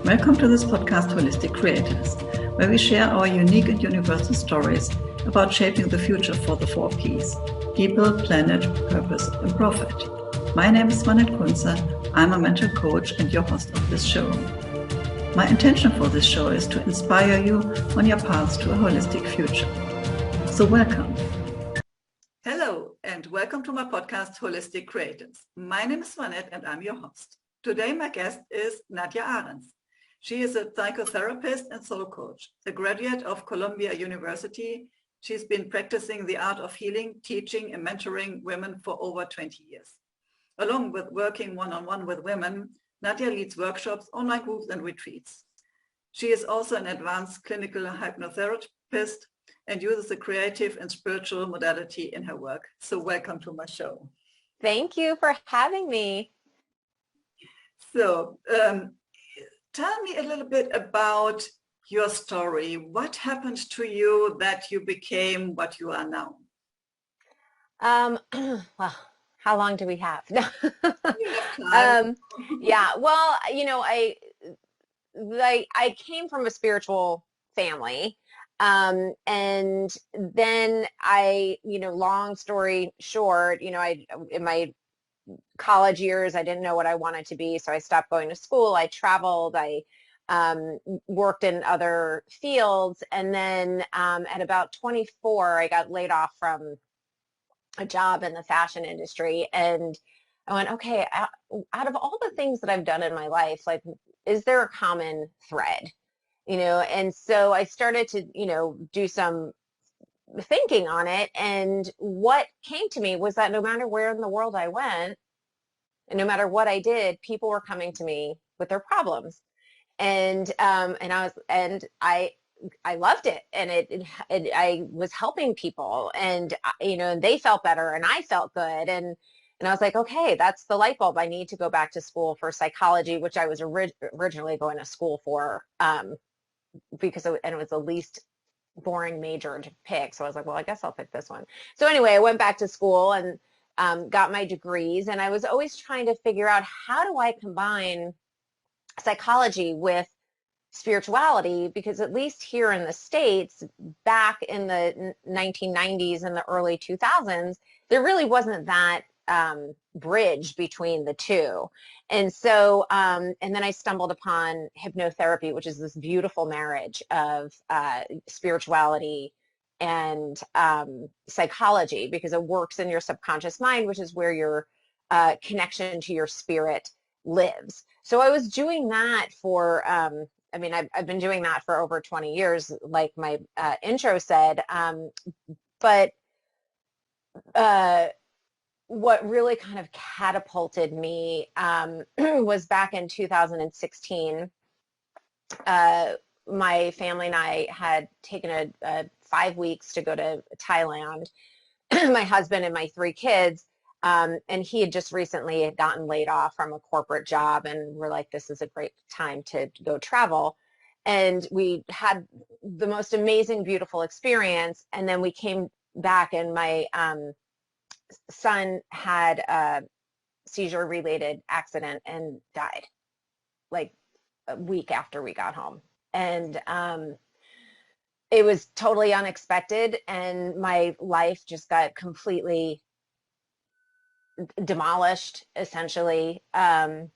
Welcome to this podcast, Holistic Creators, where we share our unique and universal stories about shaping the future for the 4 Ps: people, planet, purpose, and profit. My name is Swanette. I'm a mental coach and your host of this show. My intention for this show is to inspire you on your path to a holistic future. So welcome. Hello, and welcome to my podcast, Holistic Creators. My name is Swanette, and I'm your host. Today, my guest is Nadia Ahrens. She is a psychotherapist and soul coach, a graduate of Columbia University. She's been practicing the art of healing, teaching, and mentoring women for over 20 years. Along with working one-on-one with women, Nadia leads workshops, online groups, and retreats. She is also an advanced clinical hypnotherapist and uses the creative and spiritual modality in her work. So welcome to my show. Thank you for having me. So tell me a little bit about your story. What happened to you that you became what you are now? Well, how long do we have? You have time. Yeah, well, I came from a spiritual family. And then long story short, in my college years, I didn't know what I wanted to be. So I stopped going to school. I traveled, I worked in other fields. And then at about 24, I got laid off from a job in the fashion industry. And I went, okay, out of all the things that I've done in my life, like, is there a common thread? And so I started to, do some thinking on it. And what came to me was that no matter where in the world I went, and no matter what I did, people were coming to me with their problems. And I loved it. And I was helping people, and, and they felt better and I felt good. And I was like, okay, that's the light bulb. I need to go back to school for psychology, which I was originally going to school for, because it was the least boring major to pick. So I was like, well, I guess I'll pick this one. So anyway, I went back to school and got my degrees. And I was always trying to figure out, how do I combine psychology with spirituality? Because at least here in the States, back in the 1990s and the early 2000s, there really wasn't that bridge between the two. And so, and then I stumbled upon hypnotherapy, which is this beautiful marriage of spirituality and psychology, because it works in your subconscious mind, which is where your connection to your spirit lives. So I was doing that for, I've been doing that for over 20 years, like my intro said, but what really kind of catapulted me was back in 2016. My family and I had taken a 5 weeks to go to Thailand, my husband and my 3 kids, and he had just recently gotten laid off from a corporate job, and we're like, this is a great time to go travel. And we had the most amazing, beautiful experience. And then we came back, and my son had a seizure-related accident and died like a week after we got home. And it was totally unexpected, and my life just got completely demolished, essentially. And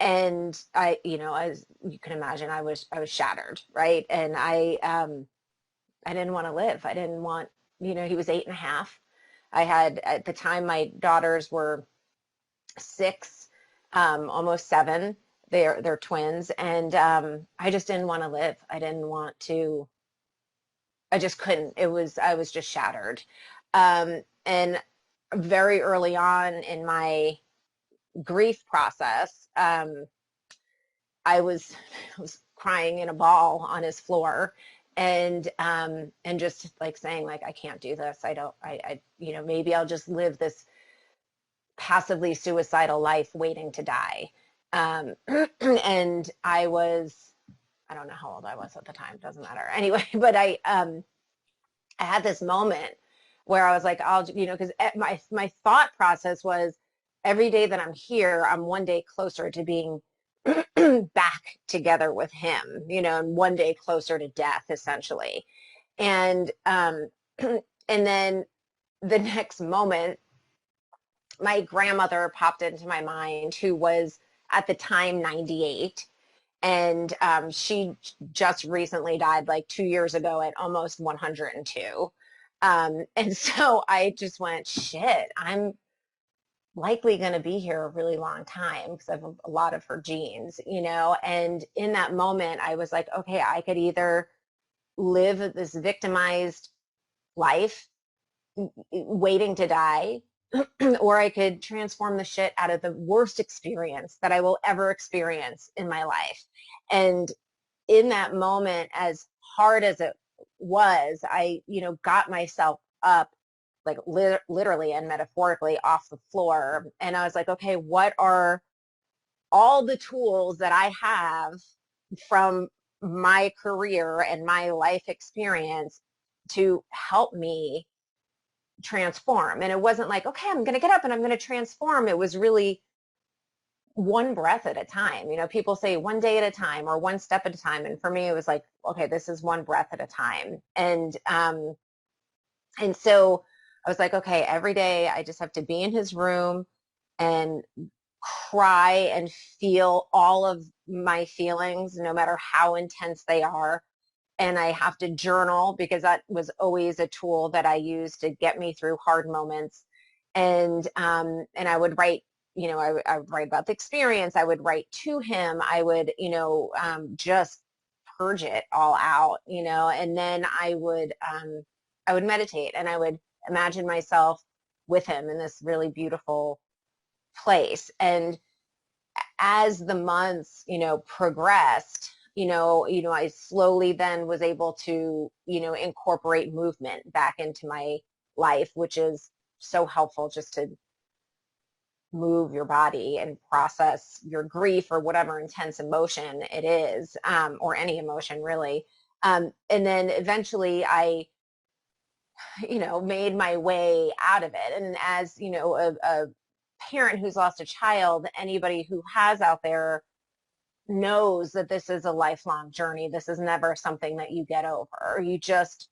I, as you can imagine, I was shattered, right? And I didn't want to live. I didn't want, he was 8.5. I had, at the time, my daughters were 6, almost 7. They're twins. And I just didn't want to live. I just couldn't. I was just shattered. And very early on in my grief process, I was crying in a ball on his floor, and just like saying, like, I can't do this. Maybe I'll just live this passively suicidal life waiting to die. And I don't know how old I was at the time, doesn't matter. Anyway, but I had this moment where I was like, because my thought process was, every day that I'm here, I'm one day closer to being back together with him, you know, and one day closer to death, essentially. And and then the next moment, my grandmother popped into my mind, who was at the time 98. And she just recently died like 2 years ago at almost 102. And so I just went, shit, I'm likely going to be here a really long time because I have a lot of her genes, you know. And in that moment, I was like, okay, I could either live this victimized life waiting to die, or I could transform the shit out of the worst experience that I will ever experience in my life. And in that moment, as hard as it was, I, you know, got myself up, like literally and metaphorically off the floor. And I was like, okay, what are all the tools that I have from my career and my life experience to help me transform? And it wasn't like, okay, I'm going to get up and I'm going to transform. It was really one breath at a time. You know, people say one day at a time or one step at a time. And for me, it was like, okay, this is one breath at a time. And so I was like, okay, every day I just have to be in his room and cry and feel all of my feelings, no matter how intense they are. And I have to journal, because that was always a tool that I used to get me through hard moments. And I would write, you know, I would write about the experience. I would write to him. I would, you know, just purge it all out, you know. And then I would meditate, and I would imagine myself with him in this really beautiful place. And as the months, you know, progressed, I slowly then was able to, you know, incorporate movement back into my life, which is so helpful, just to move your body and process your grief or whatever intense emotion it is, or any emotion really. And then eventually I, you know, made my way out of it. And as, you know, a parent who's lost a child, anybody who has out there knows that this is a lifelong journey. This is never something that you get over. You just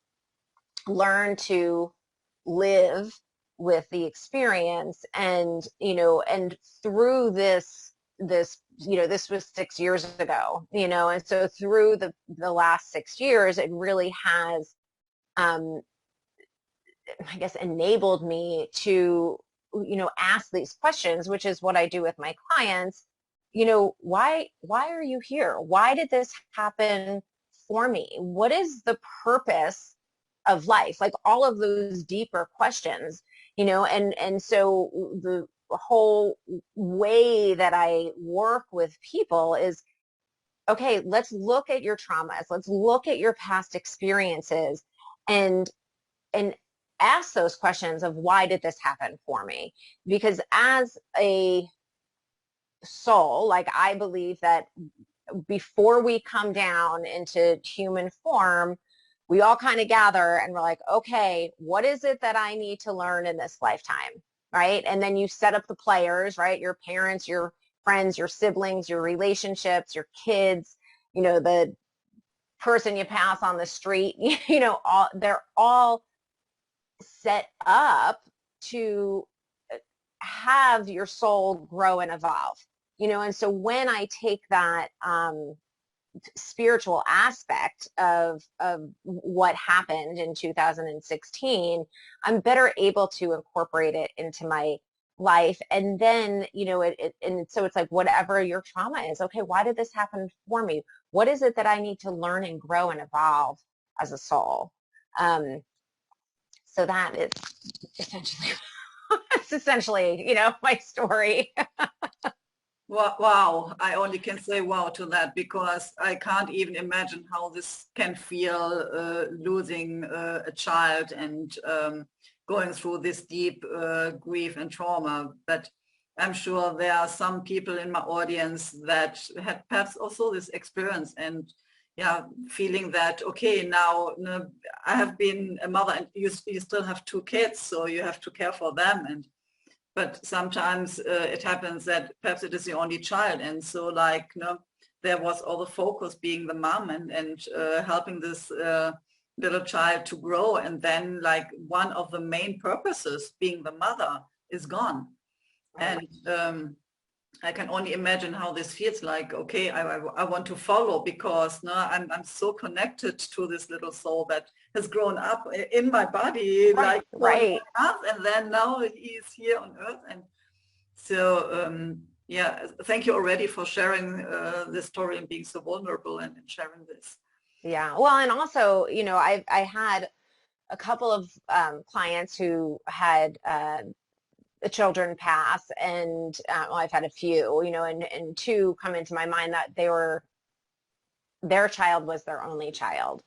learn to live with the experience. And, you know, and through this, you know, this was 6 years ago, you know, and so through the last 6 years, it really has, I guess, enabled me to, you know, ask these questions, which is what I do with my clients. You know, why are you here? Why did this happen for me? What is the purpose of life? Like all of those deeper questions, you know. And so the whole way that I work with people is, okay, let's look at your traumas. Let's look at your past experiences, and ask those questions of, why did this happen for me? Because as a soul, like, I believe that before we come down into human form, we all kind of gather and we're like, okay, what is it that I need to learn in this lifetime? Right? And then you set up the players, right? Your parents, your friends, your siblings, your relationships, your kids, you know, the person you pass on the street, you know, they're all set up to have your soul grow and evolve, you know. And so when I take that spiritual aspect of what happened in 2016, I'm better able to incorporate it into my life. And then, you know, and so it's like, whatever your trauma is, okay, why did this happen for me? What is it that I need to learn and grow and evolve as a soul? So that is essentially, it's essentially, you know, my story. Wow, I only can say wow to that, because I can't even imagine how this can feel, losing a child and going through this deep grief and trauma. But I'm sure there are some people in my audience that had perhaps also this experience, and yeah, feeling that, okay, now, I have been a mother, and you still have two kids, so you have to care for them. And but sometimes it happens that perhaps it is the only child. And so like, there was all the focus being the mom and helping this little child to grow. And then like one of the main purposes being the mother is gone. Right. And I can only imagine how this feels like. Okay, I want to follow because I'm so connected to this little soul that has grown up in my body, right, like right. and then now he's here on earth. And so yeah, thank you already for sharing this story and being so vulnerable and sharing this. Yeah, well, and also, I had a couple of clients who had children pass, and well, I've had a few, and two come into my mind that their child was their only child.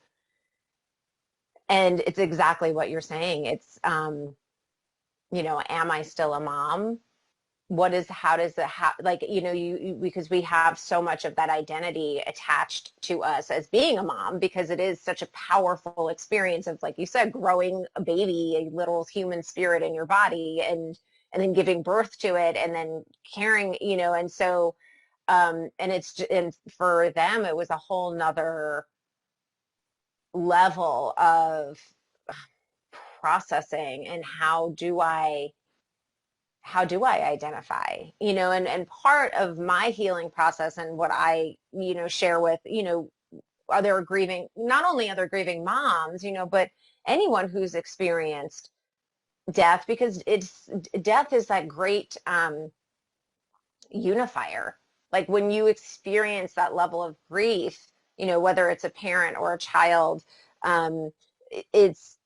And it's exactly what you're saying. It's, am I still a mom? How does it, like, because we have so much of that identity attached to us as being a mom, because it is such a powerful experience of, like you said, growing a baby, a little human spirit in your body, and then giving birth to it, and then caring, and so, and for them, it was a whole nother level of processing, and how do I identify, and part of my healing process, and what I, share with, other grieving, not only other grieving moms, but anyone who's experienced death, because death is that great unifier. Like when you experience that level of grief, whether it's a parent or a child, it's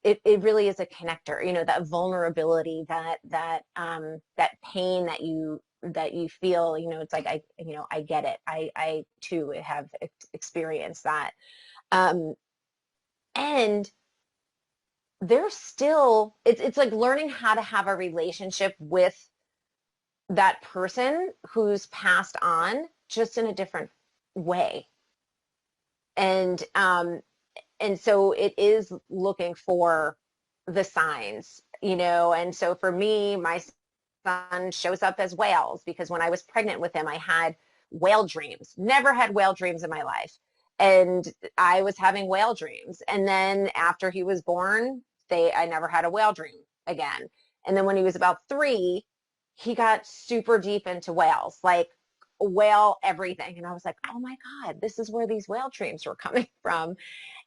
it really is a connector, that vulnerability, that pain that you feel, it's like, I get it. I too have experienced that. And there's still, it's like learning how to have a relationship with that person who's passed on, just in a different way. And so it is looking for the signs, and so for me, my son shows up as whales, because when I was pregnant with him, I had whale dreams. Never had whale dreams in my life. And I was having whale dreams. And then after he was born, I never had a whale dream again. And then when he was about 3, he got super deep into whales, like whale everything. And I was like, oh my God, this is where these whale dreams were coming from.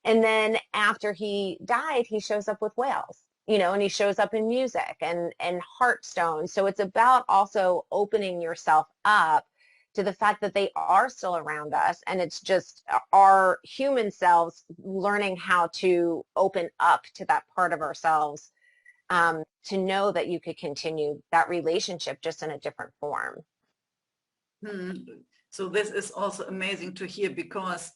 And then after he died, he shows up with whales, and he shows up in music and Heartstone. So it's about also opening yourself up to the fact that they are still around us. And it's just our human selves learning how to open up to that part of ourselves, to know that you could continue that relationship, just in a different form. So this is also amazing to hear, because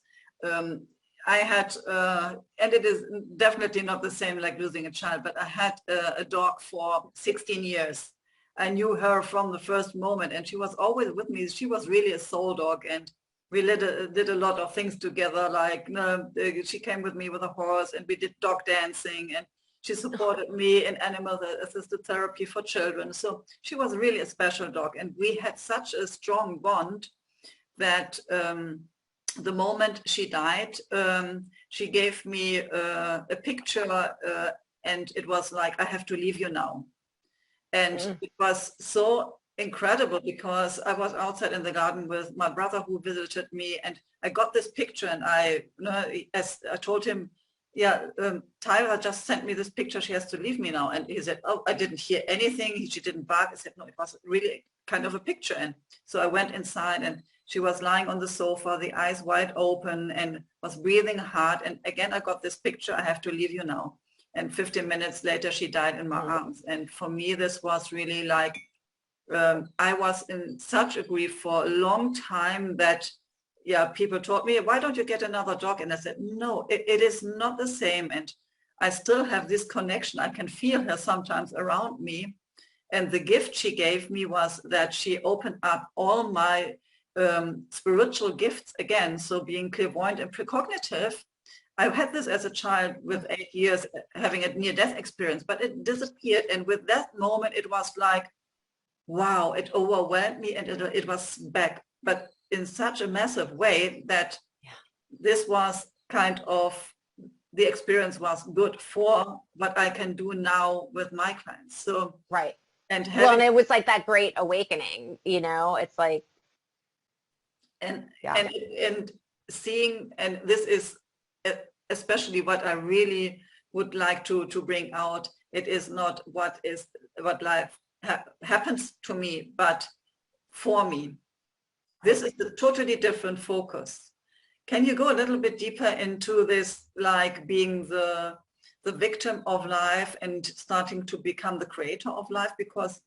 I had, and it is definitely not the same like losing a child, but I had a dog for 16 years. I knew her from the first moment, and she was always with me. She was really a soul dog, and we did a lot of things together. Like she came with me with a horse, and we did dog dancing, and she supported me in animal-assisted therapy for children. So she was really a special dog, and we had such a strong bond that the moment she died, she gave me a picture, and it was like, I have to leave you now. And it was so incredible, because I was outside in the garden with my brother who visited me, and I got this picture, and as I told him, yeah, Tyra just sent me this picture, she has to leave me now. And he said, oh, I didn't hear anything. She didn't bark. I said, no, it was really kind of a picture. And so I went inside, and she was lying on the sofa, the eyes wide open, and was breathing hard. And again, I got this picture, I have to leave you now. And 15 minutes later, she died in my arms. And for me, this was really like, I was in such a grief for a long time that, yeah, people told me, why don't you get another dog? And I said, no, it is not the same. And I still have this connection. I can feel her sometimes around me. And the gift she gave me was that she opened up all my spiritual gifts again. So being clairvoyant and precognitive, I had this as a child with 8 years, having a near-death experience, but it disappeared. And with that moment, it was like, wow, it overwhelmed me and it was back, but in such a massive way that this was kind of, the experience was good for what I can do now with my clients. So, Right. and Well, and having, it was like that great awakening, you know, it's like, and, yeah. and seeing, and this is especially what I really would like to bring out. It is not what life happens to me, but for me. This is a totally different focus. Can you go a little bit deeper into this, like being the victim of life and starting to become the creator of life? Because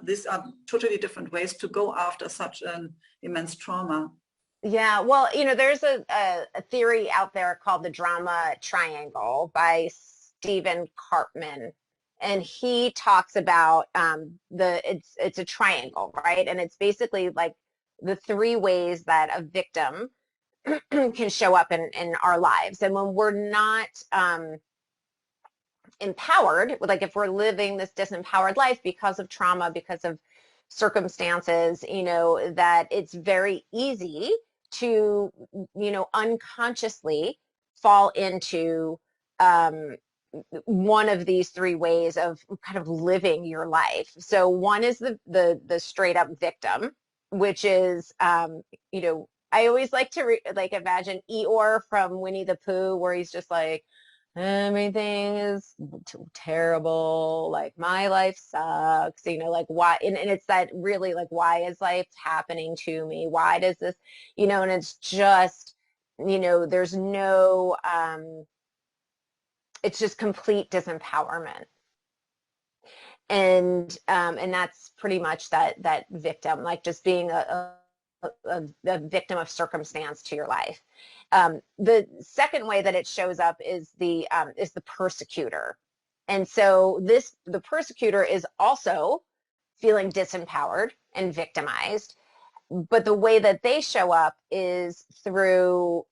these are totally different ways to go after such an immense trauma. Yeah, well, you know, there's a theory out there called the drama triangle by Stephen Karpman, and he talks about it's a triangle, right? And it's basically like the three ways that a victim can show up in our lives. And when we're not empowered, like if we're living this disempowered life because of trauma, because of circumstances, you know, that it's very easy to, you know, unconsciously fall into one of these three ways of kind of living your life. So one is the straight up victim, which is, you know, I always like to like imagine Eeyore from Winnie the Pooh, where he's just like, everything is terrible, like my life sucks, you know, like why, and it's that really like, why is life happening to me? Why does this, you know, and it's just, you know, there's no, it's just complete disempowerment. And that's pretty much that victim, like just being a victim of circumstance to your life. The second way that it shows up is the persecutor. And so the persecutor is also feeling disempowered and victimized, but the way that they show up is through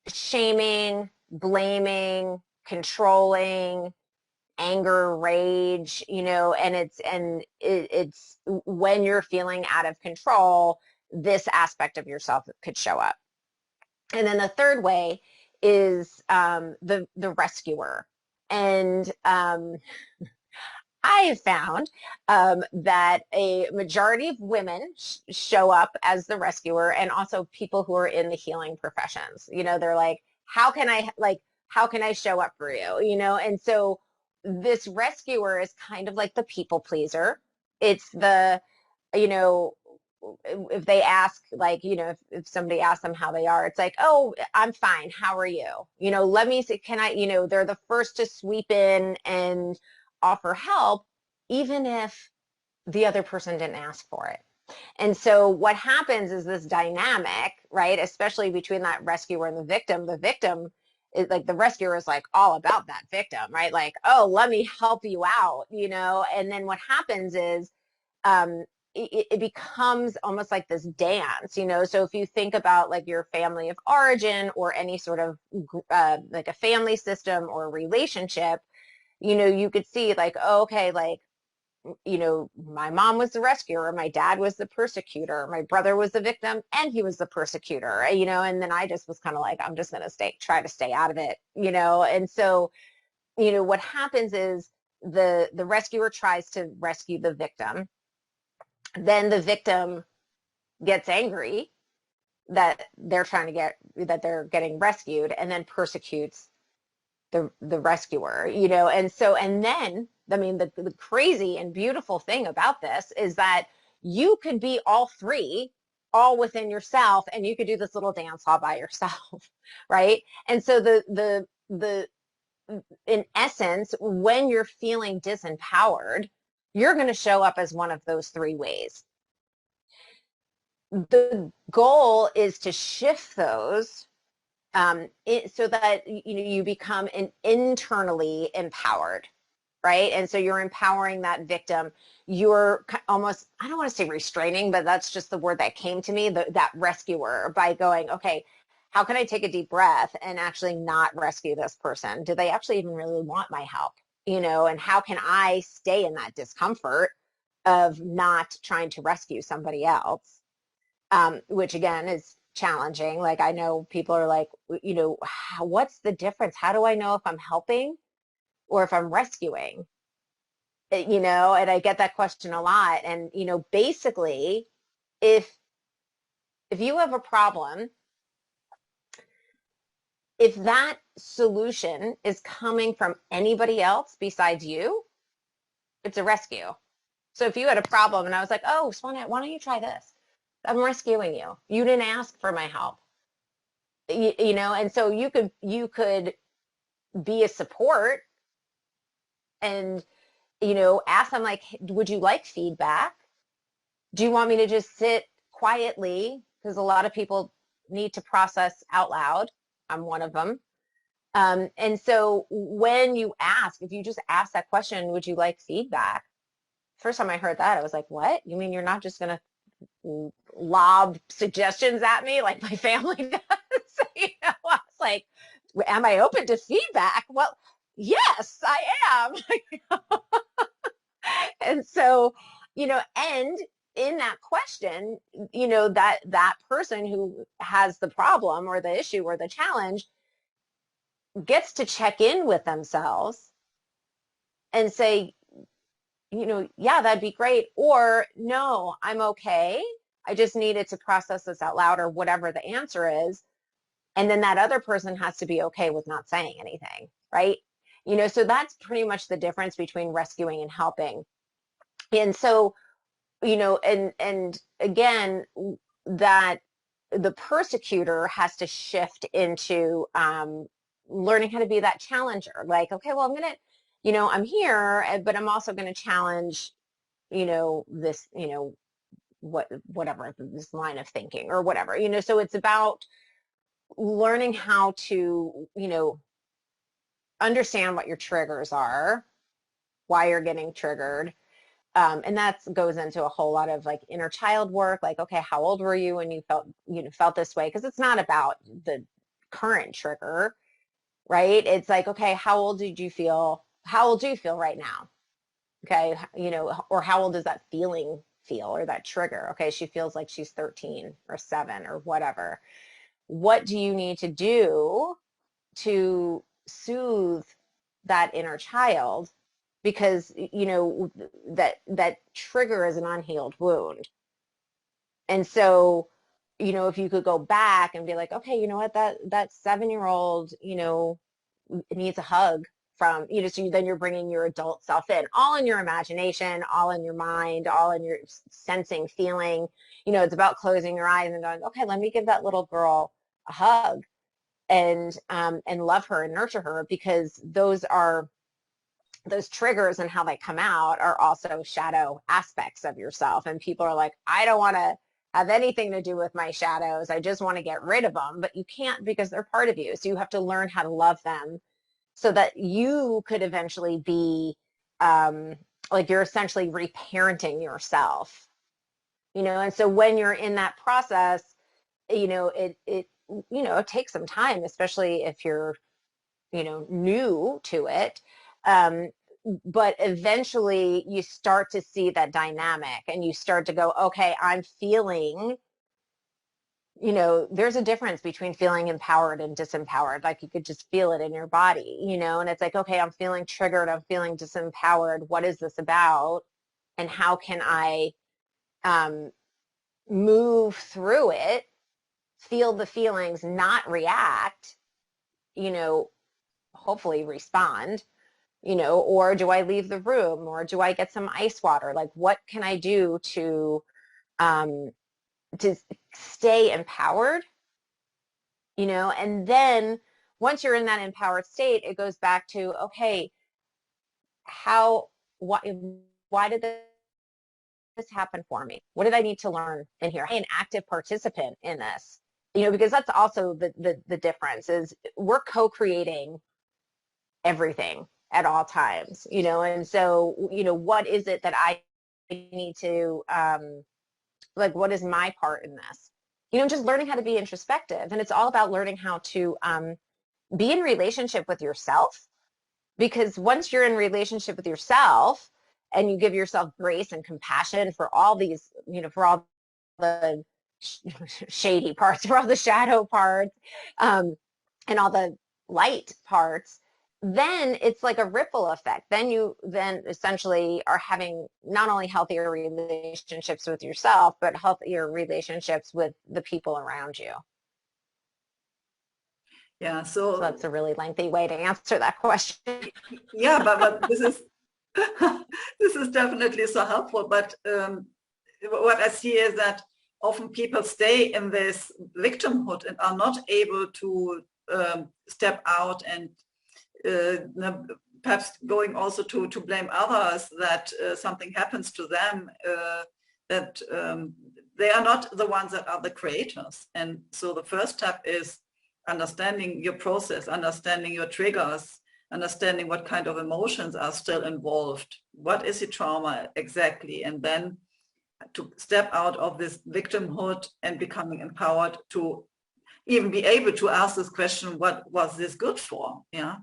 shaming, blaming, controlling, anger, rage, you know, and it's when you're feeling out of control, this aspect of yourself could show up. And then the third way is the rescuer. And I have found that a majority of women show up as the rescuer, and also people who are in the healing professions. You know, they're like, how can I show up for you? You know, and so this rescuer is kind of like the people pleaser. It's the, you know, if they ask, like, you know, if somebody asks them how they are, it's like, oh, I'm fine. How are you? You know, let me see, can I, you know, they're the first to sweep in and offer help, even if the other person didn't ask for it. And so what happens is this dynamic, right? Especially between that rescuer and the victim. The victim is like, the rescuer is like all about that victim, right? Like, oh, let me help you out, you know? And then what happens is, um, it becomes almost like this dance, you know? So if you think about like your family of origin or any sort of like a family system or relationship, you know, you could see like, oh, okay, like, you know, my mom was the rescuer, my dad was the persecutor, my brother was the victim, and he was the persecutor, you know, and then I just was kind of like, I'm just going to try to stay out of it, you know? And so, you know, what happens is the rescuer tries to rescue the victim. Then the victim gets angry that they're getting rescued, and then persecutes the rescuer, you know. And so, and then, I mean, the crazy and beautiful thing about this is that you could be all three all within yourself, and you could do this little dance all by yourself. Right? And so the in essence, when you're feeling disempowered, you're going to show up as one of those three ways. The goal is to shift those, so that you become internally empowered, right? And so you're empowering that victim. You're almost, I don't want to say restraining, but that's just the word that came to me, that rescuer, by going, okay, how can I take a deep breath and actually not rescue this person? Do they actually even really want my help? And how can I stay in that discomfort of not trying to rescue somebody else? Which again is challenging. Like, I know people are like, what's the difference? How do I know if I'm helping or if I'm rescuing? And I get that question a lot. And, basically, if you have a problem, if that solution is coming from anybody else besides you, it's a rescue. So if you had a problem and I was like, oh, Swanette, why don't you try this? I'm rescuing you. You didn't ask for my help. And so you could be a support and, ask them like, would you like feedback? Do you want me to just sit quietly? Because a lot of people need to process out loud. I'm one of them. And so when you ask, if you just ask that question, would you like feedback? First time I heard that, I was like, what? You mean you're not just going to lob suggestions at me like my family does? I was like, am I open to feedback? Well, yes, I am. And so, and in that question, that person who has the problem or the issue or the challenge gets to check in with themselves and say, yeah, that'd be great. Or no, I'm okay. I just needed to process this out loud, or whatever the answer is. And then that other person has to be okay with not saying anything, right? So that's pretty much the difference between rescuing and helping. And so, and again, that the persecutor has to shift into learning how to be that challenger. Like, okay, well, I'm here, but I'm also going to challenge, this, whatever, this line of thinking or whatever, so it's about learning how to, understand what your triggers are, why you're getting triggered. And that goes into a whole lot of like inner child work. Like, okay, how old were you when you felt this way? Because it's not about the current trigger, right? It's like, okay, how old do you feel right now? Okay, or how old does that feeling feel, or that trigger? Okay, she feels like she's 13 or 7 or whatever. What do you need to do to soothe that inner child? Because that trigger is an unhealed wound. And so, if you could go back and be like, okay, you know what, that 7-year-old needs a hug from, so then you're bringing your adult self in, all in your imagination, all in your mind, all in your sensing, feeling. It's about closing your eyes and going, okay, let me give that little girl a hug and love her and nurture her, because those triggers and how they come out are also shadow aspects of yourself. And people are like, I don't want to have anything to do with my shadows. I just want to get rid of them. But you can't, because they're part of you. So you have to learn how to love them so that you could eventually be like, you're essentially reparenting yourself, and so when you're in that process, it takes some time, especially if you're, new to it. But eventually you start to see that dynamic and you start to go, okay, I'm feeling, there's a difference between feeling empowered and disempowered. Like, you could just feel it in your body, and it's like, okay, I'm feeling triggered. I'm feeling disempowered. What is this about? And how can I move through it, feel the feelings, not react, hopefully respond, or do I leave the room, or do I get some ice water? Like, what can I do to stay empowered, and then once you're in that empowered state, it goes back to, okay, why did this happen for me? What did I need to learn in here? An active participant in this, because that's also the difference, is we're co-creating everything at all times, and so, what is it that I need to, like, what is my part in this? just learning how to be introspective. And it's all about learning how to be in relationship with yourself, because once you're in relationship with yourself and you give yourself grace and compassion for all these, for all the shady parts, for all the shadow parts, and all the light parts, then it's like a ripple effect. Then you essentially are having not only healthier relationships with yourself, but healthier relationships with the people around you. Yeah, so that's a really lengthy way to answer that question. Yeah, but this is this is definitely so helpful. But what I see is that often people stay in this victimhood and are not able to step out, and perhaps going also to blame others that something happens to them, that they are not the ones that are the creators. And so the first step is understanding your process, understanding your triggers, understanding what kind of emotions are still involved, what is the trauma exactly, and then to step out of this victimhood and becoming empowered to even be able to ask this question, what was this good for? Yeah.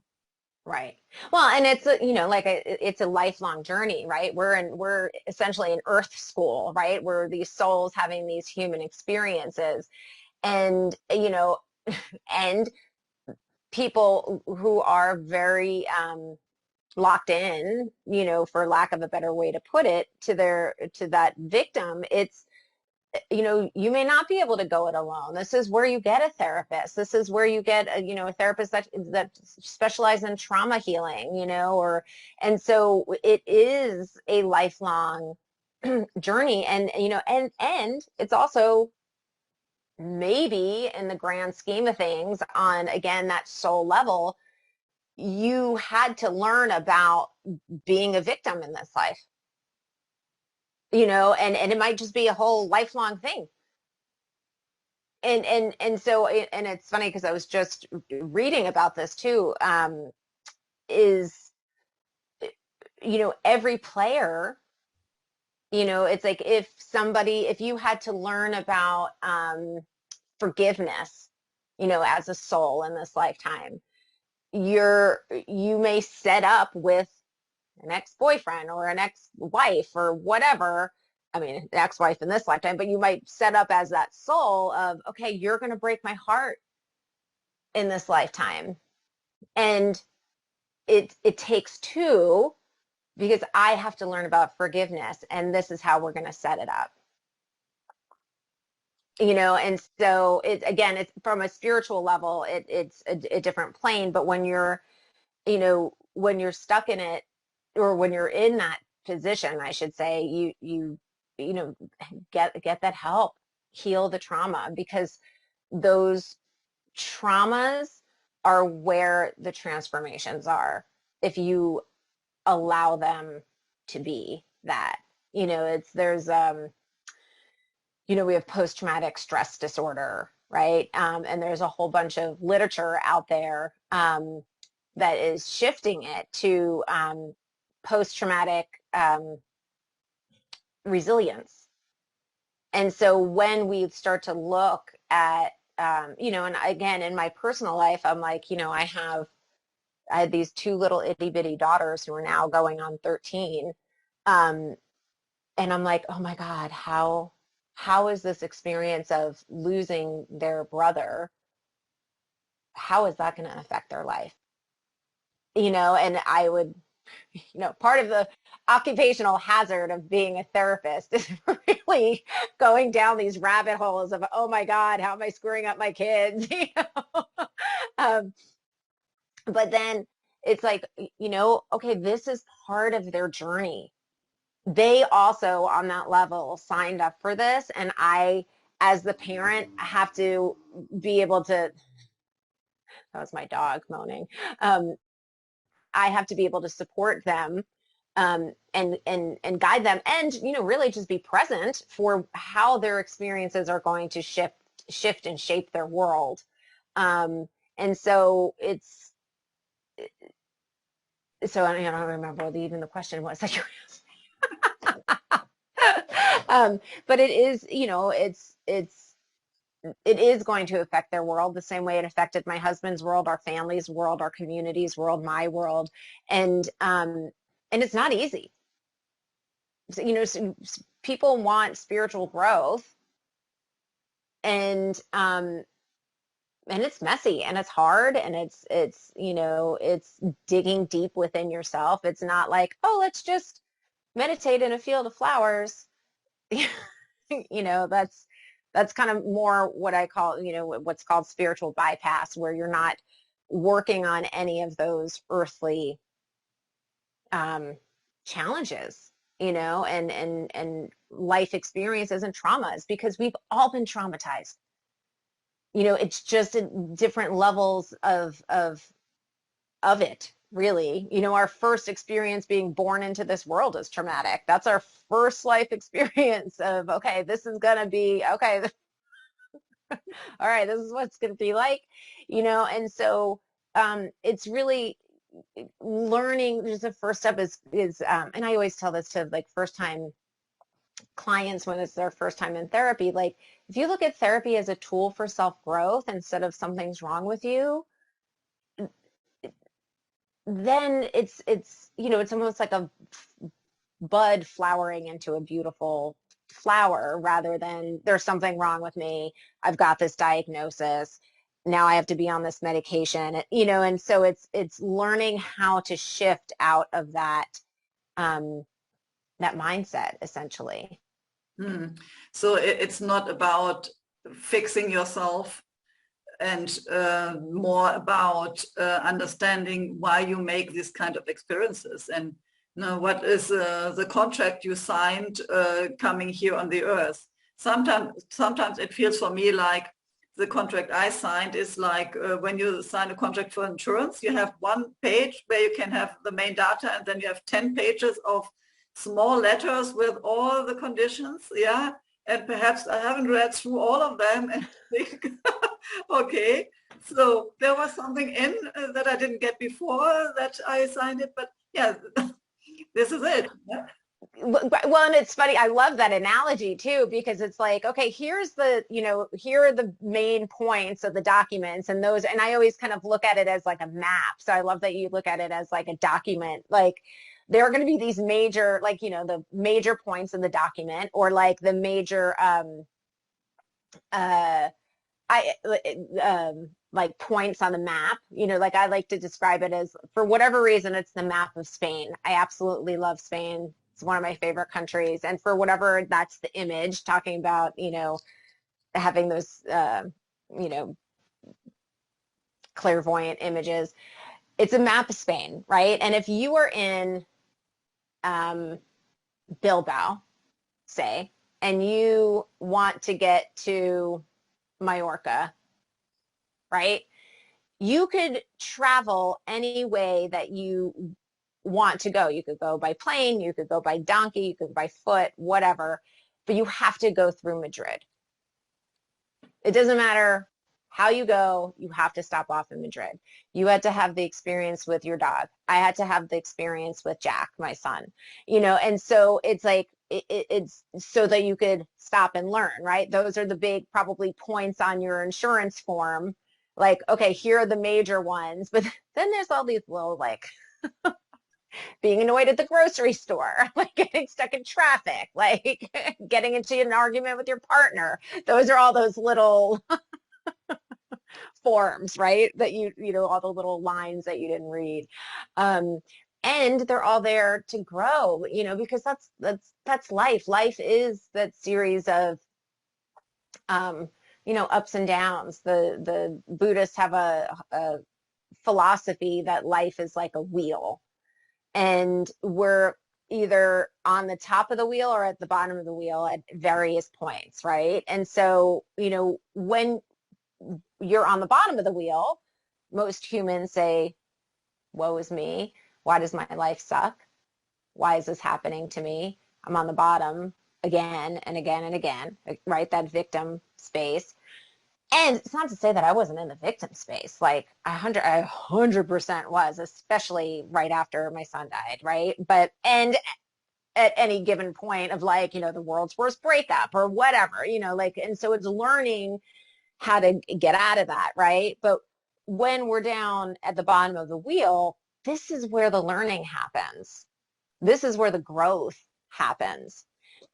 Right. Well, and it's it's a lifelong journey, right? We're essentially in Earth school, right? We're these souls having these human experiences, and and people who are very locked in, for lack of a better way to put it, to that victim. It's you may not be able to go it alone. This is where you get a therapist. This is where you get a therapist that specializes in trauma healing, and so it is a lifelong journey. And and it's also, maybe in the grand scheme of things, on again that soul level, you had to learn about being a victim in this life, and it might just be a whole lifelong thing. And so, and it's funny because I was just reading about this too, is every player, it's like, if you had to learn about forgiveness, as a soul in this lifetime, you may set up with an ex-boyfriend or an ex-wife or whatever. I mean, an ex-wife in this lifetime, but you might set up as that soul of, okay, you're going to break my heart in this lifetime. And it takes two, because I have to learn about forgiveness, and this is how we're going to set it up. And so it's from a spiritual level, it's a different plane. But when you're stuck in it, or when you're in that position, I should say, you get that help, heal the trauma, because those traumas are where the transformations are, if you allow them to be that. We have post-traumatic stress disorder, right? And there's a whole bunch of literature out there that is shifting it to post-traumatic resilience. And so when we start to look at, and again, in my personal life, I'm like, I had these two little itty bitty daughters who are now going on 13. And I'm like, oh my God, how is this experience of losing their brother, how is that going to affect their life? And I would, part of the occupational hazard of being a therapist is really going down these rabbit holes of, oh my God, how am I screwing up my kids? But then it's like, okay, this is part of their journey. They also, on that level, signed up for this. And I, as the parent, have to be able to, that was my dog moaning. I have to be able to support them, and guide them, and really just be present for how their experiences are going to shift and shape their world. And so I don't remember what even the question was that you asked me. But it is, it's it is going to affect their world the same way it affected my husband's world, our family's world, our community's world, my world. And it's not easy. So, people want spiritual growth, and it's messy and it's hard, and it's digging deep within yourself. It's not like, oh, let's just meditate in a field of flowers. That's kind of more what I call, what's called spiritual bypass, where you're not working on any of those earthly challenges, and life experiences and traumas, because we've all been traumatized. It's just at different levels of it, really. Our first experience being born into this world is traumatic. That's our first life experience of, okay, this is gonna be okay. All right, this is what it's gonna be like, and so it's really learning. Just the first step is and I always tell this to like first time clients when it's their first time in therapy, like, if you look at therapy as a tool for self-growth instead of something's wrong with you, then it's almost like a bud flowering into a beautiful flower, rather than there's something wrong with me, I've got this diagnosis, now I have to be on this medication, and so it's learning how to shift out of that mindset, essentially. So it's not about fixing yourself, and more about understanding why you make these kind of experiences, and what is the contract you signed coming here on the earth. Sometimes it feels for me like the contract I signed is like when you sign a contract for insurance, you have one page where you can have the main data, and then you have 10 pages of small letters with all the conditions. Yeah. And perhaps I haven't read through all of them and think, okay, so there was something in that I didn't get before that I signed it, but yeah, this is it. Yeah. Well, and it's funny, I love that analogy too, because it's like, okay, here are the main points of the documents, and I always kind of look at it as like a map. So I love that you look at it as like a document. Like, there are going to be these major, like, the major points in the document, or like the major like points on the map. Like, I like to describe it as, for whatever reason, it's the map of Spain. I absolutely love Spain. It's one of my favorite countries. And for whatever that's the image, talking about, having those, clairvoyant images, it's a map of Spain, right? And if you are in Bilbao, say, and you want to get to Mallorca, right? You could travel any way that you want to go. You could go by plane, you could go by donkey, you could go by foot, whatever, but you have to go through Madrid. It doesn't matter how you go, you have to stop off in Madrid. You had to have the experience with your dog. I had to have the experience with Jack, my son, and so it's like, it's so that you could stop and learn, right? Those are the big, probably, points on your insurance form. Like, okay, here are the major ones, but then there's all these little, like, being annoyed at the grocery store, like getting stuck in traffic, like getting into an argument with your partner. Those are all those little forms, right? That all the little lines that you didn't read. And they're all there to grow, because that's life. Life is that series of, ups and downs. The Buddhists have a philosophy that life is like a wheel, and we're either on the top of the wheel or at the bottom of the wheel at various points, right? And so, when you're on the bottom of the wheel, most humans say, woe is me. Why does my life suck? Why is this happening to me? I'm on the bottom again and again and again, right? That victim space. And it's not to say that I wasn't in the victim space. Like, I 100% was, especially right after my son died, right? And at any given point of, like, the world's worst breakup or whatever, like, and so it's learning how to get out of that, right? But when we're down at the bottom of the wheel, this is where the learning happens. This is where the growth happens.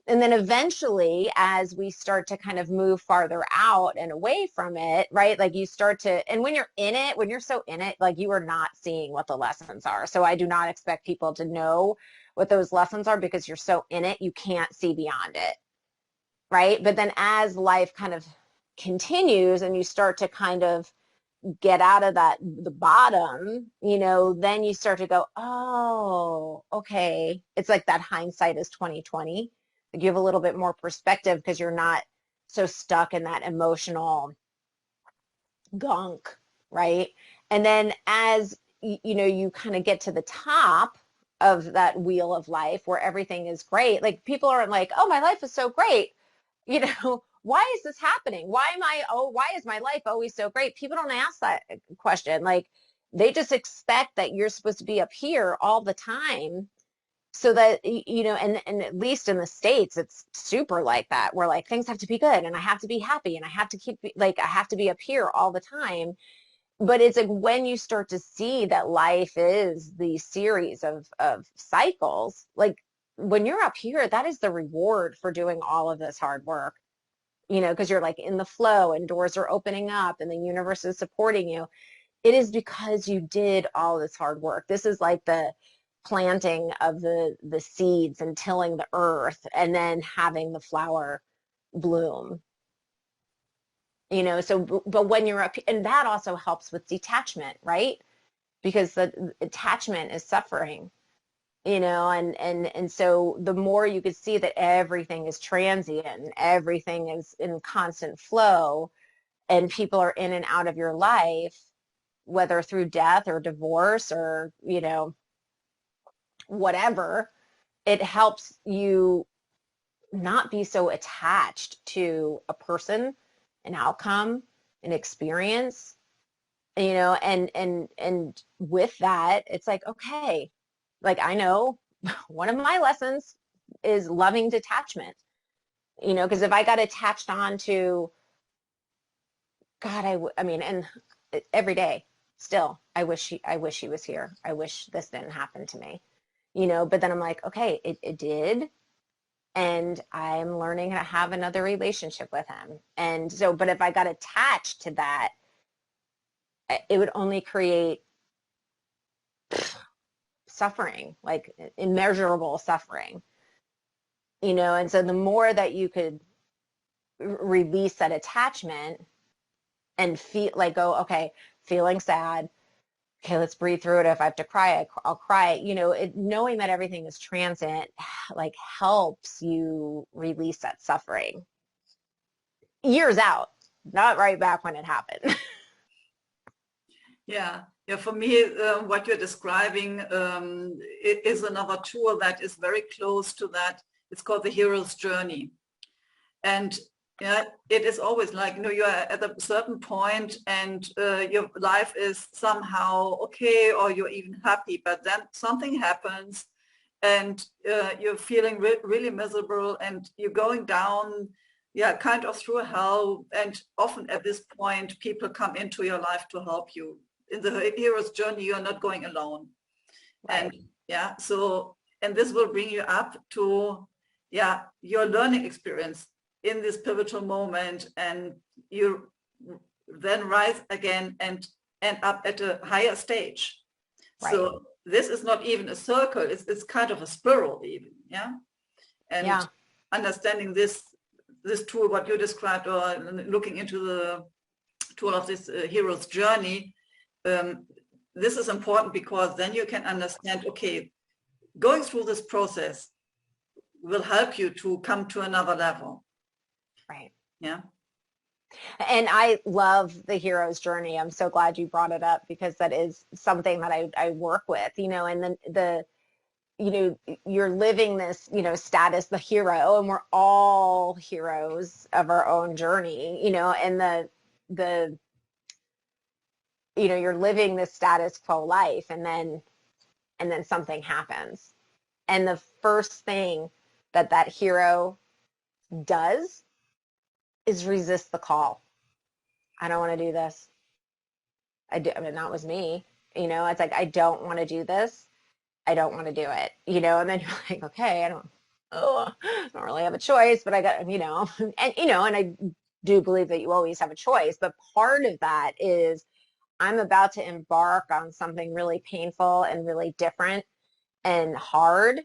And then eventually, as we start to kind of move farther out and away from it, right? Like you start to, and when you're in it, when you're so in it, like you are not seeing what the lessons are. So I do not expect people to know what those lessons are because you're so in it, you can't see beyond it, right? But then as life kind of continues and you start to kind of get out of that, the bottom, then you start to go, oh, okay. It's like that hindsight is 2020. Like you have a little bit more perspective because you're not so stuck in that emotional gunk, right? And then as you kind of get to the top of that wheel of life where everything is great, like people aren't like, oh, my life is so great. Why is this happening? Why is my life always so great? People don't ask that question. Like they just expect that you're supposed to be up here all the time so that, and at least in the States, it's super like that, where like things have to be good and I have to be happy and I have to I have to be up here all the time. But it's like when you start to see that life is the series of cycles, like when you're up here, that is the reward for doing all of this hard work, because you're like in the flow and doors are opening up and the universe is supporting you. It is because you did all this hard work. This is like the planting of the seeds and tilling the earth and then having the flower bloom. So but when you're up, and that also helps with detachment, right? Because the attachment is suffering, and so the more you could see that everything is transient and everything is in constant flow and people are in and out of your life, whether through death or divorce or whatever, it helps you not be so attached to a person, an outcome, an experience, and with that, it's like, okay, like I know one of my lessons is loving detachment, because if I got attached on to God, I mean, and every day still, I wish he was here. I wish this didn't happen to me, but then I'm like, okay, it did. And I'm learning how to have another relationship with him. And so, but if I got attached to that, it would only create suffering, like immeasurable suffering, and so the more that you could release that attachment and feel like, go, okay, feeling sad, okay, let's breathe through it. If I have to cry, I'll cry. Knowing that everything is transient, like helps you release that suffering years out, not right back when it happened. Yeah. Yeah, for me, what you're describing is another tool that is very close to that. It's called the hero's journey. And yeah, it is always like, you're at a certain point and your life is somehow okay, or you're even happy, but then something happens and you're feeling really miserable and you're going down, kind of through hell. And often at this point, people come into your life to help you. In the hero's journey, you're not going alone. Right. And and this will bring you up to, your learning experience in this pivotal moment, and you then rise again and end up at a higher stage. Right. So this is not even a circle, it's kind of a spiral even, and understanding this tool, what you described, or looking into the tool of this hero's journey, this is important because then you can understand, okay, going through this process will help you to come to another level. Right. Yeah. And I love the hero's journey. I'm so glad you brought it up because that is something that I work with, and then you're living this, status, the hero, and we're all heroes of our own journey, and the you're living this status quo life and then something happens. And the first thing that hero does is resist the call. I don't want to do this. I mean, that was me. You know, it's like, I don't want to do this. I don't want to do it, you know, and then you're like, okay, I don't really have a choice, but I got, you know, and I do believe that you always have a choice, but part of that is I'm about to embark on something really painful and really different and hard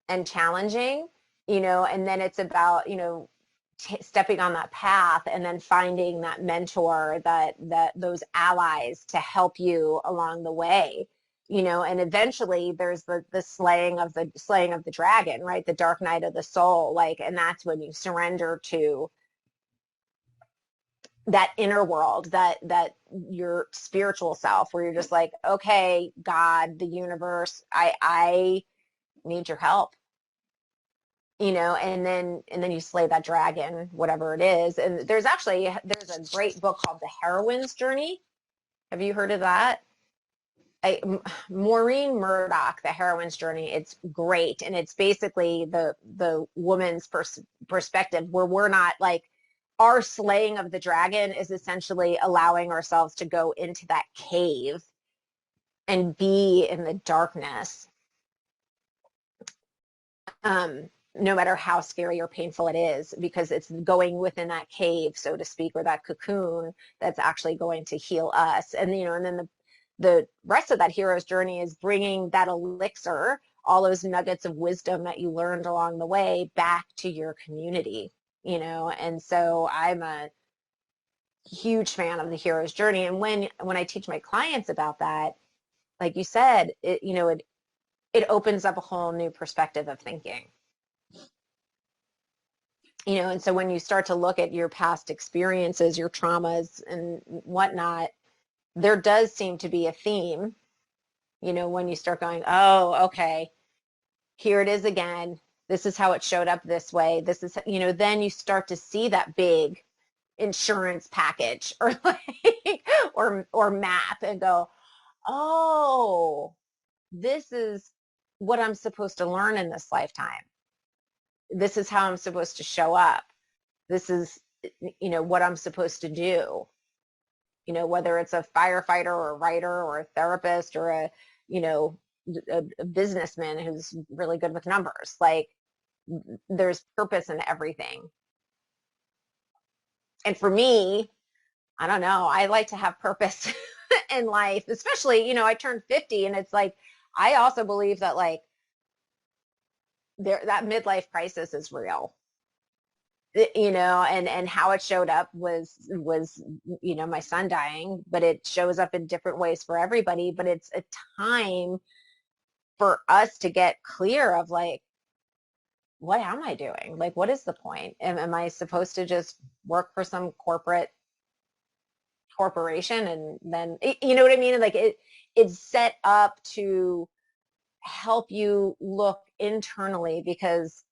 and challenging, you know, and then it's about, you know, stepping on that path and then finding that mentor, that those allies to help you along the way, you know, and eventually there's the slaying of the dragon, right? The dark night of the soul, like, and that's when you surrender to that inner world, that your spiritual self, where you're just like, okay, God, the universe, I need your help, you know, and then you slay that dragon, whatever it is. And there's a great book called The Heroine's Journey. Have you heard of that? Maureen Murdoch, The Heroine's Journey. It's great, and it's basically the woman's perspective, where we're not like, our slaying of the dragon is essentially allowing ourselves to go into that cave and be in the darkness, no matter how scary or painful it is, because it's going within that cave, so to speak, or that cocoon, that's actually going to heal us. And, you know, and then the rest of that hero's journey is bringing that elixir, all those nuggets of wisdom that you learned along the way, back to your community, you know. And so I'm a huge fan of the hero's journey. And when I teach my clients about that, like you said, it opens up a whole new perspective of thinking. You know, and so when you start to look at your past experiences, your traumas and whatnot, there does seem to be a theme, you know, when you start going, oh, okay, here it is again. This is how it showed up this way. This is, you know, then you start to see that big insurance package or like, or map, and go, oh, this is what I'm supposed to learn in this lifetime. This is how I'm supposed to show up. This is, you know, what I'm supposed to do, you know, whether it's a firefighter or a writer or a therapist or a, you know, a businessman who's really good with numbers. Like, there's purpose in everything. And for me, I don't know, I like to have purpose in life, especially, you know, I turned 50, and it's like, I also believe that, like, that midlife crisis is real, you know, and how it showed up was, you know, my son dying, but it shows up in different ways for everybody. But it's a time for us to get clear of, like, what am I doing? Like, what is the point? Am I supposed to just work for some corporation, and then, you know what I mean? Like, it's set up to help you look internally, because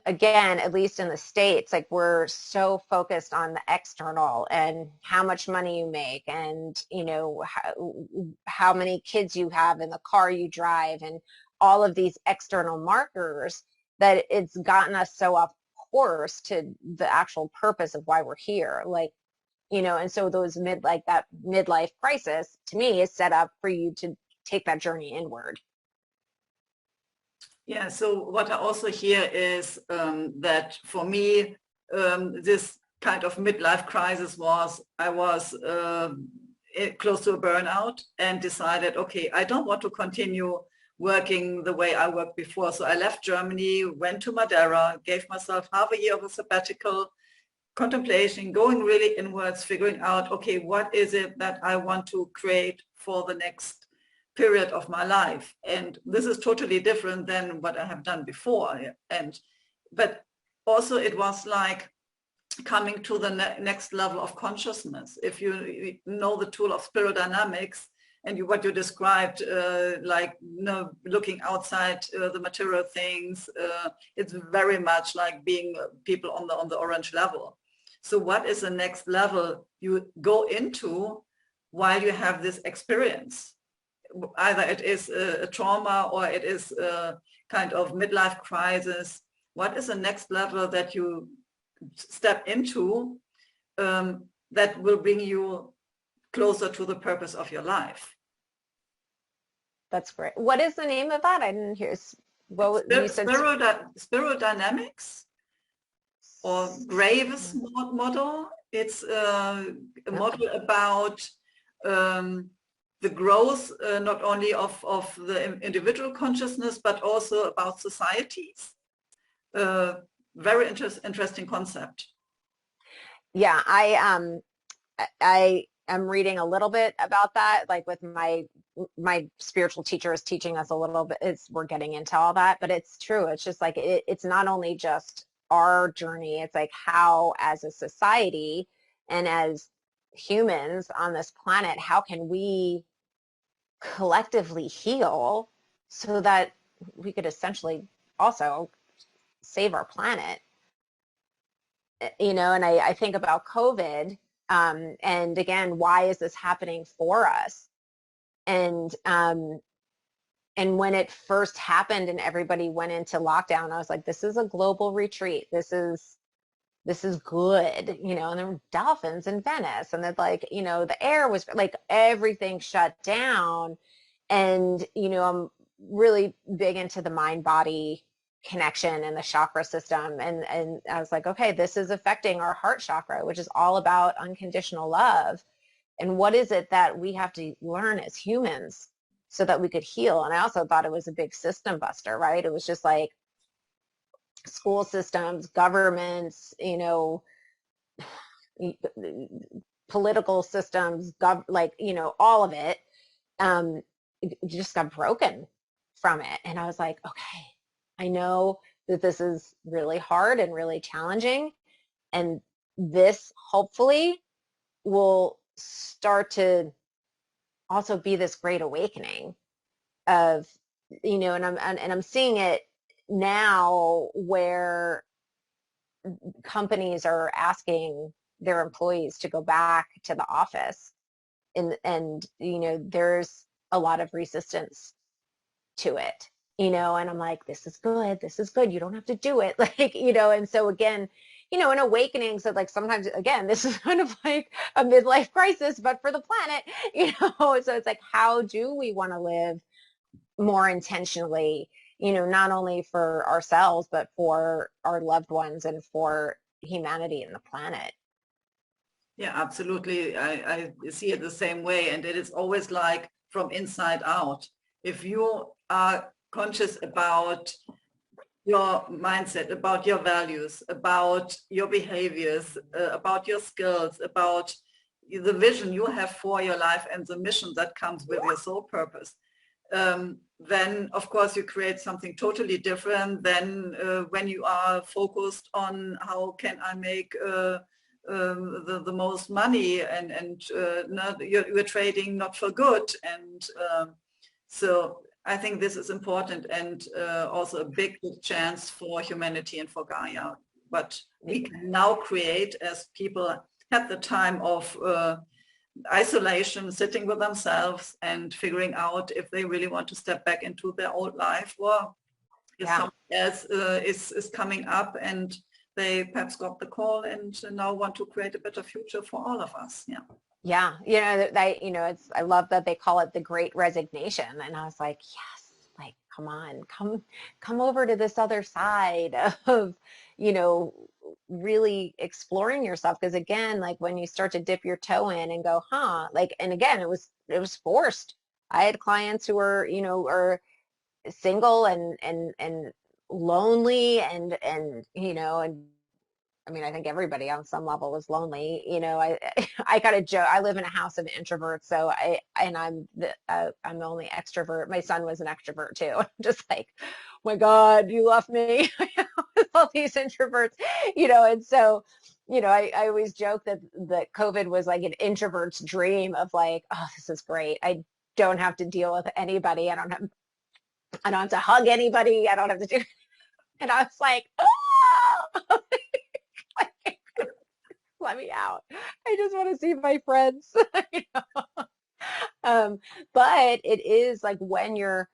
again, at least in the States, like, we're so focused on the external and how much money you make, and, you know, how many kids you have, and the car you drive, and all of these external markers, that it's gotten us so off course to the actual purpose of why we're here. Like, you know, and so that midlife crisis, to me, is set up for you to take that journey inward. Yeah, so what I also hear is that for me, this kind of midlife crisis was, I was close to a burnout and decided, okay, I don't want to continue working the way I worked before. So I left Germany, went to Madeira, gave myself half a year of a sabbatical, contemplation, going really inwards, figuring out, okay, what is it that I want to create for the next period of my life? And this is totally different than what I have done before. But also it was like coming to the next level of consciousness. If you know the tool of spirit dynamics, and what you described, like, you know, looking outside the material things, it's very much like being people on the orange level. So what is the next level you go into while you have this experience? Either it is a trauma, or it is a kind of midlife crisis. What is the next level that you step into that will bring you closer to the purpose of your life. That's great. What is the name of that? I didn't hear. Well, you said Spiral dynamics or Graves model. It's a model about the growth not only of the individual consciousness, but also about societies. Very interesting concept. Yeah, I am reading a little bit about that, like with my spiritual teacher is teaching us a little bit, we're getting into all that, but it's true. It's just like, it's not only just our journey, it's like how as a society and as humans on this planet, how can we collectively heal so that we could essentially also save our planet, you know? And I think about COVID, and again, why is this happening for us? And when it first happened and everybody went into lockdown, I was like, this is a global retreat. This is good, you know. And there were dolphins in Venice, and it's like, you know, the air was like, everything shut down. And, you know, I'm really big into the mind body connection and the chakra system. And I was like, okay, this is affecting our heart chakra, which is all about unconditional love. And what is it that we have to learn as humans so that we could heal? And I also thought it was a big system buster, right? It was just like school systems, governments, you know, political systems, like, you know, all of it, it just got broken from it. And I was like, okay, I know that this is really hard and really challenging. And this hopefully will start to also be this great awakening of, you know, and I'm seeing it now where companies are asking their employees to go back to the office, and you know, there's a lot of resistance to it, you know. And I'm like, this is good, you don't have to do it, like, you know. And so again, you know, an awakening. So like sometimes, again, this is kind of like a midlife crisis, but for the planet, you know. So it's like, how do we want to live more intentionally, you know, not only for ourselves, but for our loved ones and for humanity and the planet. Yeah, absolutely. I see it the same way. And it is always like from inside out. If you are conscious about your mindset, about your values, about your behaviors, about your skills, about the vision you have for your life and the mission that comes with your soul purpose, then of course you create something totally different than when you are focused on how can I make the most money, and not, you're trading not for good. And so I think this is important, and also a big chance for humanity and for Gaia. But we can now create, as people had the time of isolation, sitting with themselves and figuring out if they really want to step back into their old life, or if someone else is coming up and they perhaps got the call and now want to create a better future for all of us. Yeah. Yeah. You know, you know, I love that they call it the Great Resignation. And I was like, yes, like, come on, come over to this other side of, you know, really exploring yourself. Because again, like when you start to dip your toe in and go, like, and again, it was forced. I had clients who were, you know, are single and lonely and, you know, and I mean, I think everybody on some level is lonely. You know, I got a joke. I live in a house of introverts, so I'm the only extrovert. My son was an extrovert too. I'm just like, oh my God, you left me with all these introverts, you know. And so, you know, I always joke that COVID was like an introvert's dream of like, oh, this is great. I don't have to deal with anybody. I don't have to hug anybody. I don't have to do. And I was like, oh! Let me out. I just want to see my friends. You know? But it is like when you're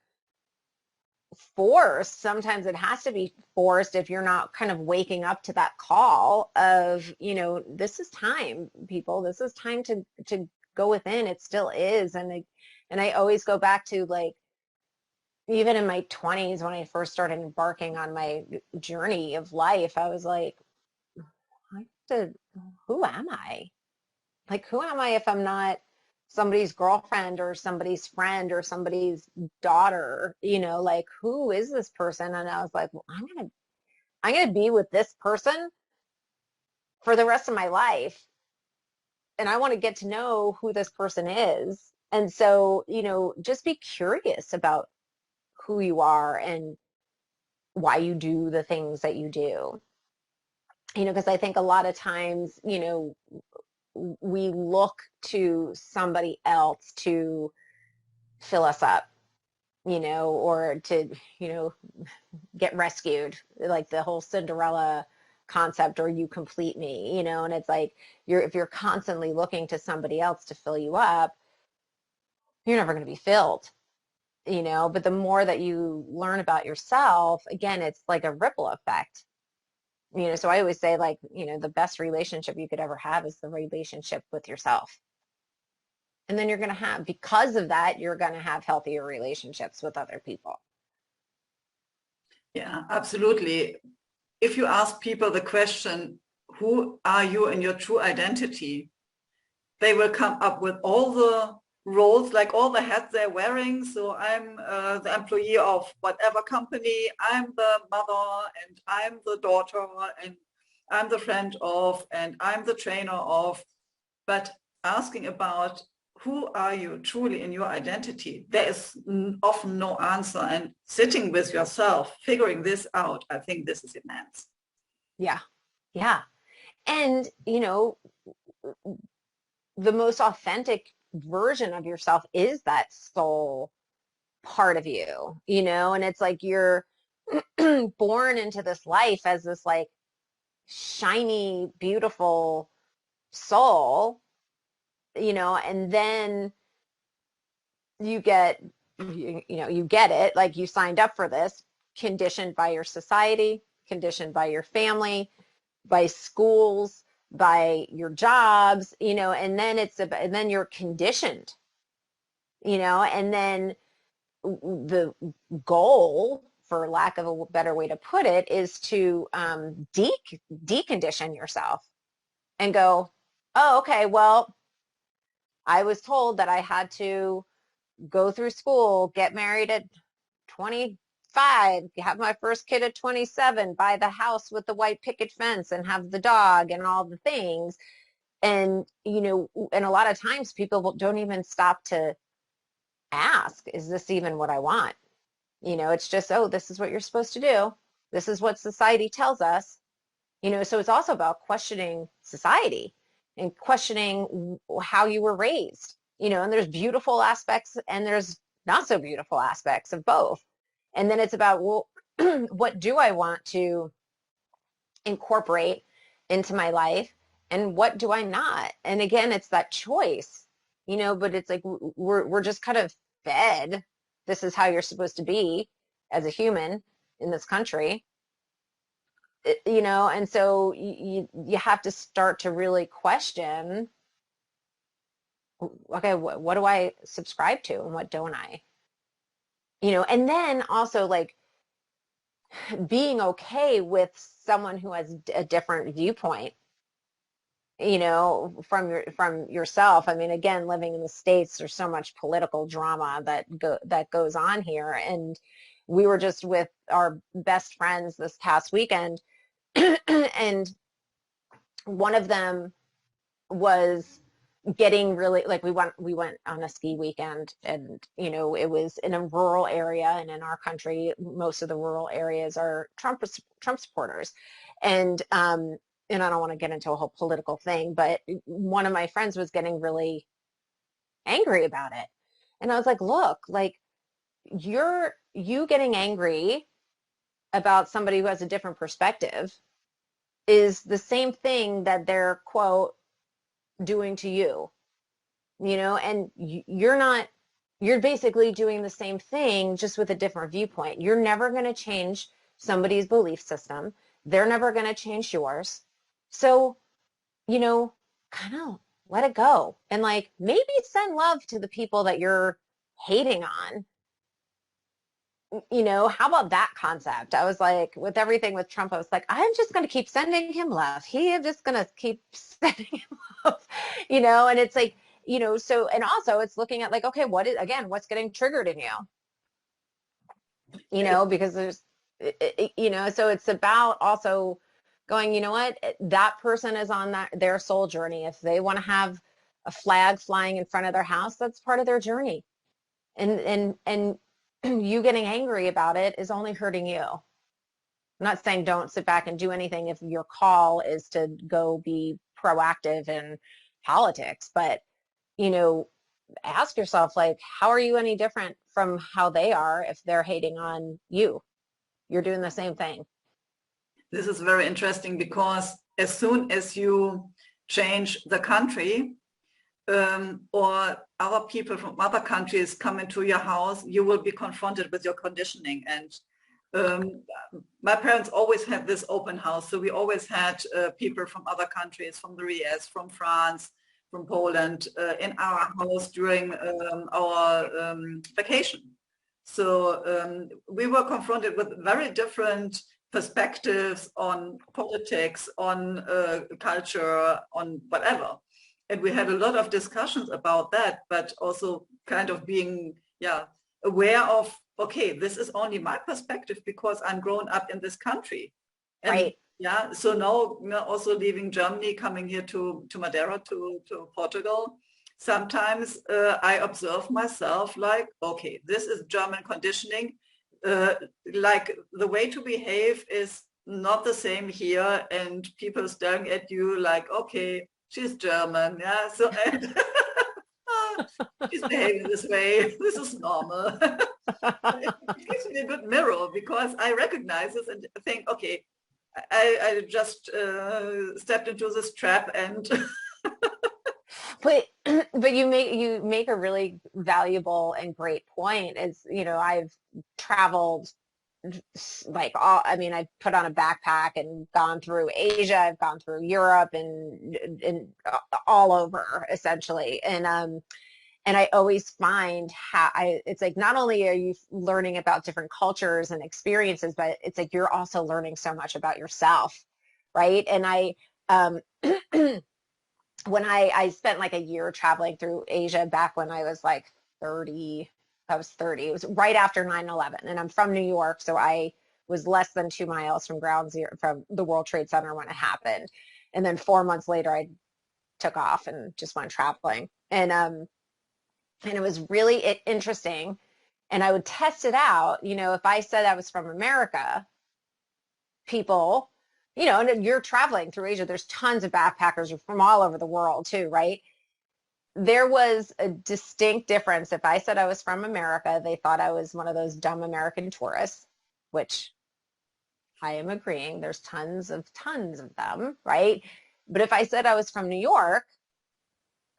forced. Sometimes it has to be forced if you're not kind of waking up to that call of, this is time, people. This is time to go within. It still is. And I always go back to, like, even in my 20s when I first started embarking on my journey of life, I was like, who am I? Like, who am I if I'm not somebody's girlfriend or somebody's friend or somebody's daughter? Like, who is this person? And I was like, well, I'm gonna be with this person for the rest of my life, and I want to get to know who this person is. And so, just be curious about who you are and why you do the things that you do. Because I think a lot of times, we look to somebody else to fill us up, or to, get rescued, like the whole Cinderella concept, or you complete me, and it's like, if you're constantly looking to somebody else to fill you up, you're never going to be filled, but the more that you learn about yourself, again, it's like a ripple effect. So I always say, like, the best relationship you could ever have is the relationship with yourself. And then because of that, you're going to have healthier relationships with other people. Yeah, absolutely. If you ask people the question, who are you in your true identity? They will come up with all the roles, like all the hats they're wearing. So I'm the employee of whatever company, I'm the mother, and I'm the daughter, and I'm the friend of, and I'm the trainer of. But asking about who are you truly in your identity, there is often no answer. And sitting with yourself, figuring this out, I think this is immense. Yeah. Yeah. And, the most authentic version of yourself is that soul part of you, and it's like you're born into this life as this, like, shiny, beautiful soul, and then you get, you get it, like, you signed up for this, conditioned by your society, conditioned by your family, by schools, by your jobs, and then and then you're conditioned, and then the goal, for lack of a better way to put it, is to decondition yourself and go, oh, okay, well, I was told that I had to go through school, get married at 25, have my first kid at 27, buy the house with the white picket fence and have the dog and all the things. And, and a lot of times people don't even stop to ask, is this even what I want? It's just, oh, this is what you're supposed to do. This is what society tells us. So it's also about questioning society and questioning how you were raised, and there's beautiful aspects and there's not so beautiful aspects of both. And then it's about, well, what do I want to incorporate into my life and what do I not? And again, it's that choice, but it's like we're just kind of fed, this is how you're supposed to be as a human in this country, and so you have to start to really question, okay, what do I subscribe to and what don't I? And then also, like, being okay with someone who has a different viewpoint, from yourself. I mean, again, living in the States, there's so much political drama that goes on here. And we were just with our best friends this past weekend, and one of them was getting really, like, we went on a ski weekend, and it was in a rural area, and in our country most of the rural areas are Trump supporters, and I don't want to get into a whole political thing, but one of my friends was getting really angry about it, and I was like, look, like, you getting angry about somebody who has a different perspective is the same thing that they're, quote, doing to you, and you're not you're basically doing the same thing, just with a different viewpoint. You're never going to change somebody's belief system. They're never going to change yours. So, kind of let it go. And like, maybe send love to the people that you're hating on. How about that concept? I was like, with everything with Trump, I was like, I'm just going to keep sending him love. I'm just going to keep sending him love, and it's like, so, and also it's looking at like, okay, what's getting triggered in you, because so it's about also going, you know what, that person is on their soul journey. If they want to have a flag flying in front of their house, that's part of their journey. And you getting angry about it is only hurting you. I'm not saying don't sit back and do anything if your call is to go be proactive in politics, but ask yourself, like, how are you any different from how they are if they're hating on you? You're doing the same thing. This is very interesting, because as soon as you change the country, or other people from other countries come into your house, you will be confronted with your conditioning. And my parents always had this open house. So we always had people from other countries, from the US, from France, from Poland, in our house during our vacation. So we were confronted with very different perspectives on politics, on culture, on whatever. And we had a lot of discussions about that, but also kind of being, aware of, okay, this is only my perspective because I'm grown up in this country. And right. So now also leaving Germany, coming here to Madeira, to Portugal, sometimes I observe myself like, okay, this is German conditioning. Like the way to behave is not the same here, and people staring at you like, okay, she's German, yeah, so she's behaving this way, this is normal. It gives me a good mirror, because I recognize this and think, okay, I just stepped into this trap. And but you make a really valuable and great point. Is I've traveled like I've put on a backpack and gone through Asia, I've gone through Europe and all over essentially. And I always find it's like, not only are you learning about different cultures and experiences, but it's like you're also learning so much about yourself, right? And when I spent like a year traveling through Asia back when I was like 30, I was 30. It was right after 9/11, and I'm from New York, so I was less than 2 miles from ground zero from the World Trade Center when it happened. And then 4 months later, I took off and just went traveling. And it was really interesting. And I would test it out. If I said I was from America, people, and you're traveling through Asia, there's tons of backpackers from all over the world too, right? There was a distinct difference. If I said I was from America, they thought I was one of those dumb American tourists, which I am agreeing. There's tons of them, right? But if I said I was from New York,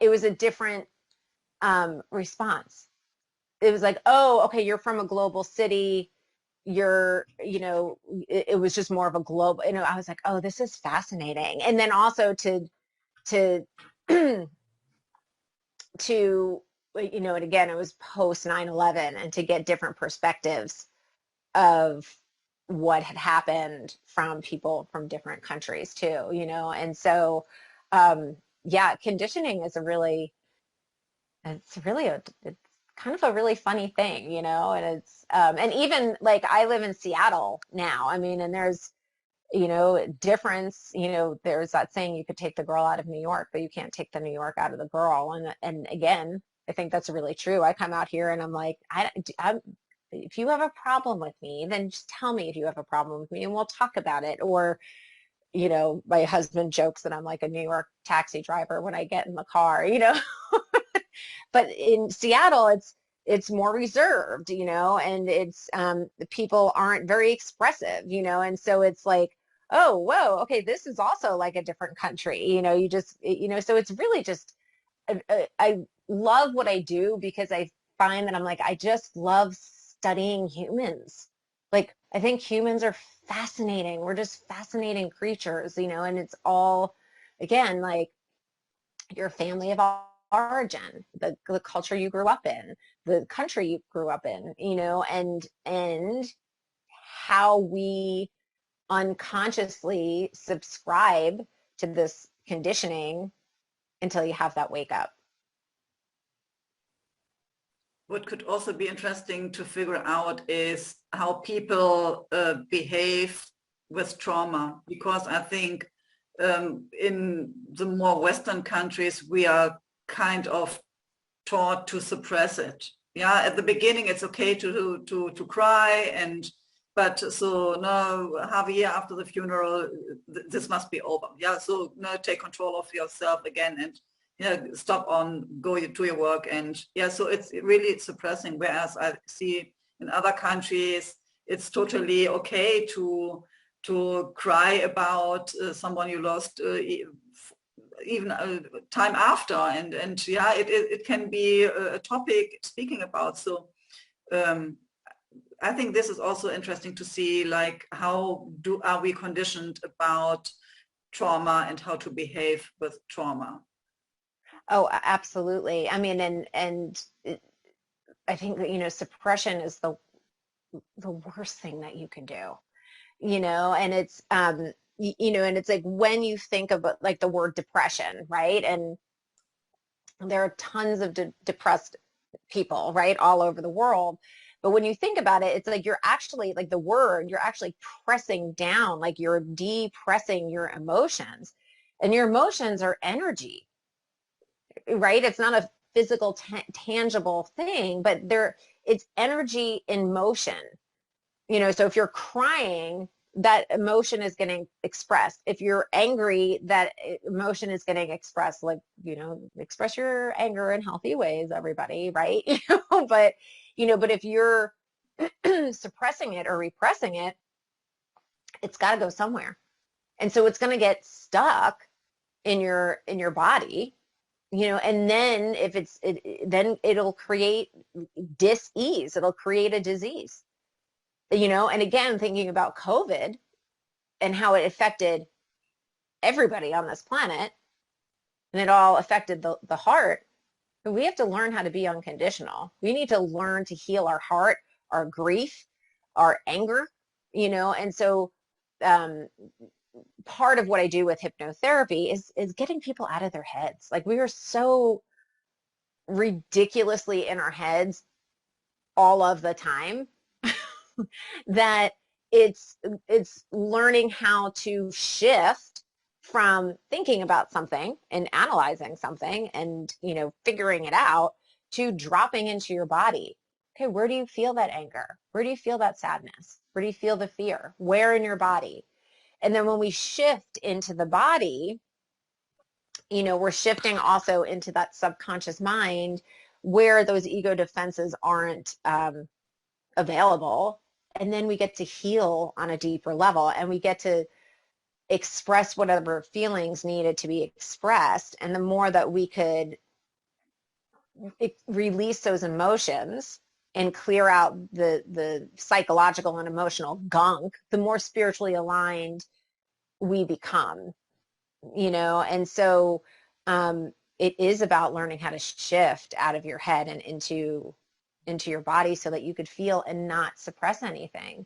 it was a different response. It was like, oh, okay, you're from a global city. It was just more of a global, I was like, oh, this is fascinating. And then also to and again, it was post 9/11, and to get different perspectives of what had happened from people from different countries too, and so conditioning is it's kind of a really funny thing, and it's and even like I live in Seattle now, and there's difference, there's that saying, you could take the girl out of New York, but you can't take the New York out of the girl. And again, I think that's really true. I come out here and I'm like, if you have a problem with me, then just tell me if you have a problem with me and we'll talk about it. Or, my husband jokes that I'm like a New York taxi driver when I get in the car, but in Seattle, it's more reserved, and it's the people aren't very expressive, and so it's like, oh, whoa, okay, this is also like a different country, you just, so it's really just, I love what I do because I find that I'm like, I just love studying humans. Like, I think humans are fascinating. We're just fascinating creatures, you know, and it's all, again, like your family of origin, the culture you grew up in, the country you grew up in, you know, and how we unconsciously subscribe to this conditioning until you have that wake up. What could also be interesting to figure out is how people behave with trauma, because I think in the more Western countries, we are kind of taught to suppress it. Yeah, at the beginning, it's okay to cry, but so no, half a year after the funeral, this must be over. Yeah, so no, take control of yourself again, and stop on, go to your work, and yeah, so it's really suppressing. Whereas I see in other countries, it's totally okay to cry about someone you lost, even time after, and yeah, it can be a topic speaking about. So I think this is also interesting to see, like, how are we conditioned about trauma and how to behave with trauma. Oh, absolutely. I mean, I think that, you know, suppression is the worst thing that you can do, you know, and it's, you know, and it's like when you think about like the word depression, right? And there are tons of depressed people, right, all over the world. But when you think about it, it's like you're actually, like the word, you're actually pressing down, like you're depressing your emotions. And your emotions are energy, right? It's not a physical, tangible thing, but it's energy in motion. You know, so if you're crying, that emotion is getting expressed. If you're angry, that emotion is getting expressed. Like, you know, express your anger in healthy ways, everybody, right? But if you're suppressing it or repressing it, it's got to go somewhere. And so it's going to get stuck in your body, you know, and then if then it'll create dis-ease. It'll create a disease, you know. And again, thinking about COVID and how it affected everybody on this planet, and it all affected the heart. We have to learn how to be unconditional. We need to learn to heal our heart, our grief, our anger, you know. And so um, part of what I do with hypnotherapy is getting people out of their heads. Like, we are so ridiculously in our heads all of the time that it's learning how to shift from thinking about something and analyzing something and, you know, figuring it out, to dropping into your body. Okay, where do you feel that anger? Where do you feel that sadness? Where do you feel the fear? Where in your body? And then when we shift into the body, you know, we're shifting also into that subconscious mind where those ego defenses aren't available. And then we get to heal on a deeper level, and we get to express whatever feelings needed to be expressed. And the more that we could release those emotions and clear out the psychological and emotional gunk, the more spiritually aligned we become, you know. And so it is about learning how to shift out of your head and into your body so that you could feel and not suppress anything,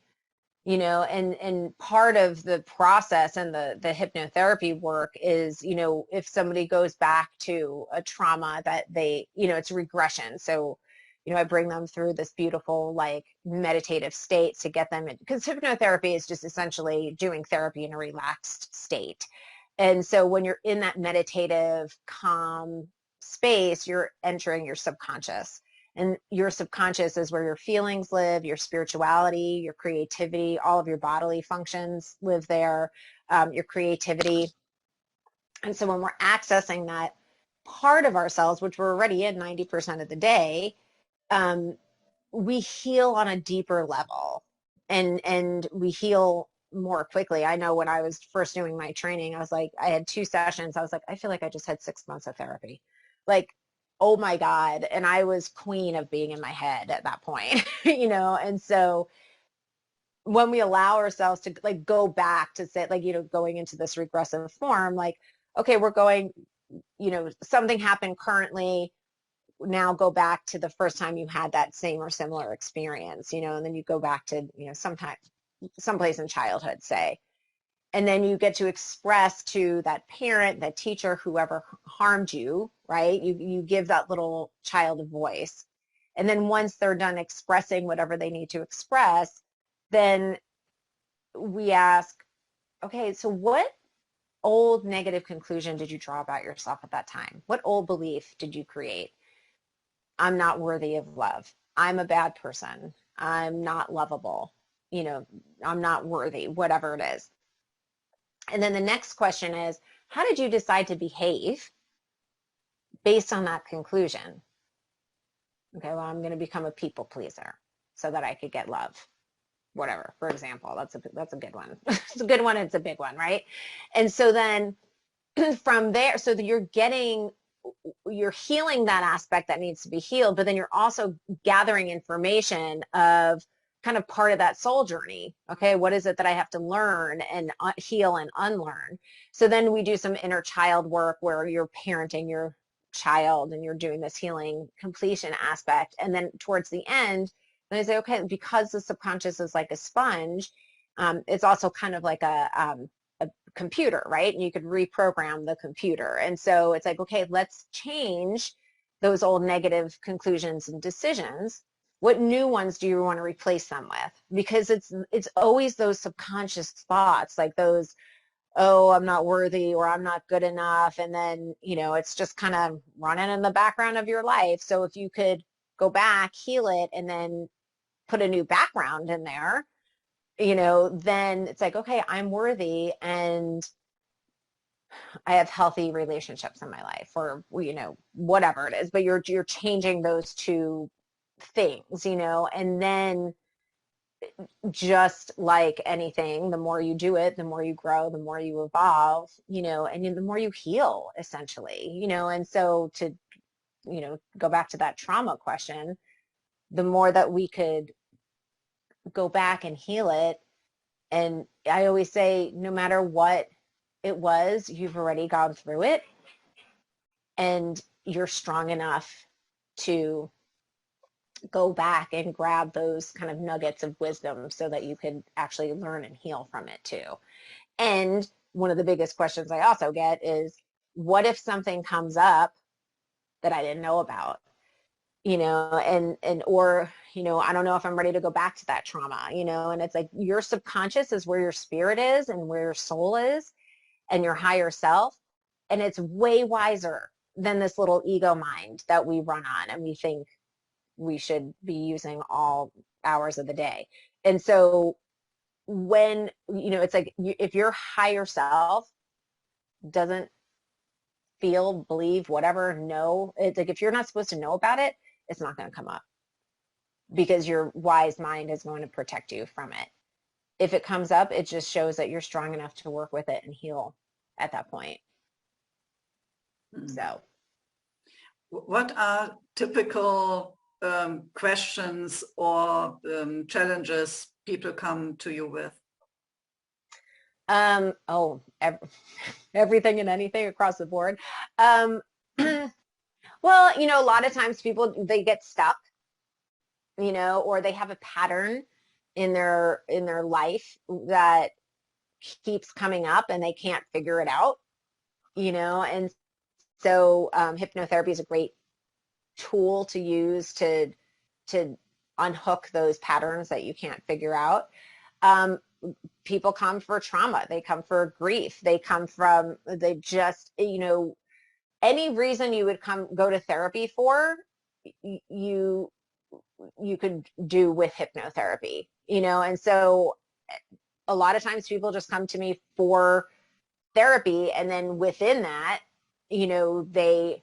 you know. And part of the process and the hypnotherapy work is, you know, if somebody goes back to a trauma that they, you know, it's regression. So, you know, I bring them through this beautiful, like, meditative state to get them in, because hypnotherapy is just essentially doing therapy in a relaxed state. And so when you're in that meditative, calm space, you're entering your subconscious. And your subconscious is where your feelings live, your spirituality, your creativity, all of your bodily functions live there, your creativity. And so when we're accessing that part of ourselves, which we're already in 90% of the day, um, we heal on a deeper level, and we heal more quickly. I know when I was first doing my training, I was like, I had 2 sessions. I was like, I feel like I just had 6 months of therapy. Like, oh my God. And I was queen of being in my head at that point, and so when we allow ourselves to like go back to say, like, going into this regressive form, like, okay, we're going, something happened currently, now go back to the first time you had that same or similar experience, and then you go back to, someplace in childhood, say, and then you get to express to that parent, that teacher, whoever harmed you, right? You give that little child a voice. And then once they're done expressing whatever they need to express, then we ask, okay, so what old negative conclusion did you draw about yourself at that time? What old belief did you create? I'm not worthy of love. I'm a bad person. I'm not lovable. I'm not worthy, whatever it is. And then the next question is, how did you decide to behave based on that conclusion? Okay, well, I'm going to become a people pleaser so that I could get love. Whatever, for example, that's a good one. It's a good one. It's a big one, right? And so then from there, so that you're healing that aspect that needs to be healed, but then you're also gathering information of kind of part of that soul journey. Okay, what is it that I have to learn and heal and unlearn? So then we do some inner child work where you're parenting your child and you're doing this healing completion aspect. And then towards the end, then I say, okay, because the subconscious is like a sponge, it's also kind of like a computer, right? And you could reprogram the computer. And so it's like, okay, let's change those old negative conclusions and decisions. What new ones do you want to replace them with? Because it's always those subconscious thoughts, like those, oh, I'm not worthy, or I'm not good enough. And then, it's just kind of running in the background of your life. So if you could go back, heal it, and then put a new background in there, then it's like, okay, I'm worthy and I have healthy relationships in my life, or, whatever it is, but you're changing those two things, and then just like anything, the more you do it, the more you grow, the more you evolve, and the more you heal, essentially, and so to, go back to that trauma question, the more that we could go back and heal it. And I always say, no matter what it was, you've already gone through it and you're strong enough to go back and grab those kind of nuggets of wisdom so that you could actually learn and heal from it too. And one of the biggest questions I also get is, what if something comes up that I didn't know about? Or, I don't know if I'm ready to go back to that trauma, and it's like your subconscious is where your spirit is and where your soul is and your higher self. And it's way wiser than this little ego mind that we run on and we think we should be using all hours of the day. And so when, it's like, if your higher self doesn't feel, believe, whatever, know, it's like, if you're not supposed to know about it, it's not going to come up because your wise mind is going to protect you from it. If it comes up, it just shows that you're strong enough to work with it and heal at that point. So what are typical questions or challenges people come to you with? Everything and anything across the board. Well, a lot of times people, they get stuck, or they have a pattern in their life that keeps coming up and they can't figure it out, and so hypnotherapy is a great tool to use to unhook those patterns that you can't figure out. People come for trauma, they come for grief, they just, any reason you would go to therapy for, you could do with hypnotherapy, and so a lot of times people just come to me for therapy, and then within that, they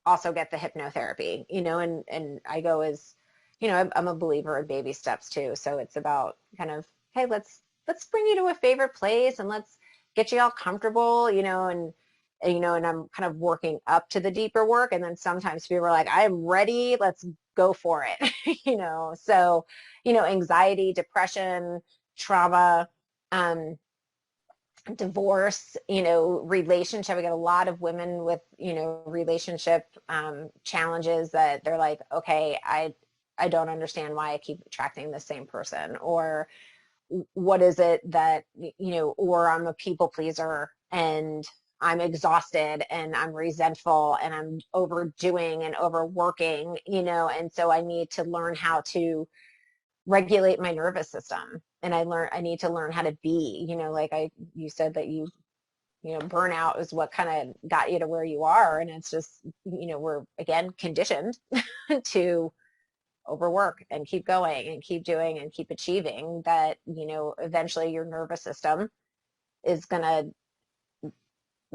also get the hypnotherapy, and I go as, I'm a believer in baby steps too. So it's about kind of, hey, let's bring you to a favorite place and let's get you all comfortable, and I'm kind of working up to the deeper work. And then sometimes people are like, I'm ready, let's go for it. So, anxiety, depression, trauma, divorce, relationship. I get a lot of women with, relationship challenges that they're like, okay, I don't understand why I keep attracting the same person, or what is it that, or I'm a people pleaser and I'm exhausted and I'm resentful and I'm overdoing and overworking, and so I need to learn how to regulate my nervous system. And I need to learn how to be, like you said that burnout is what kind of got you to where you are. And it's just, we're again conditioned to overwork and keep going and keep doing and keep achieving, that, eventually your nervous system is going to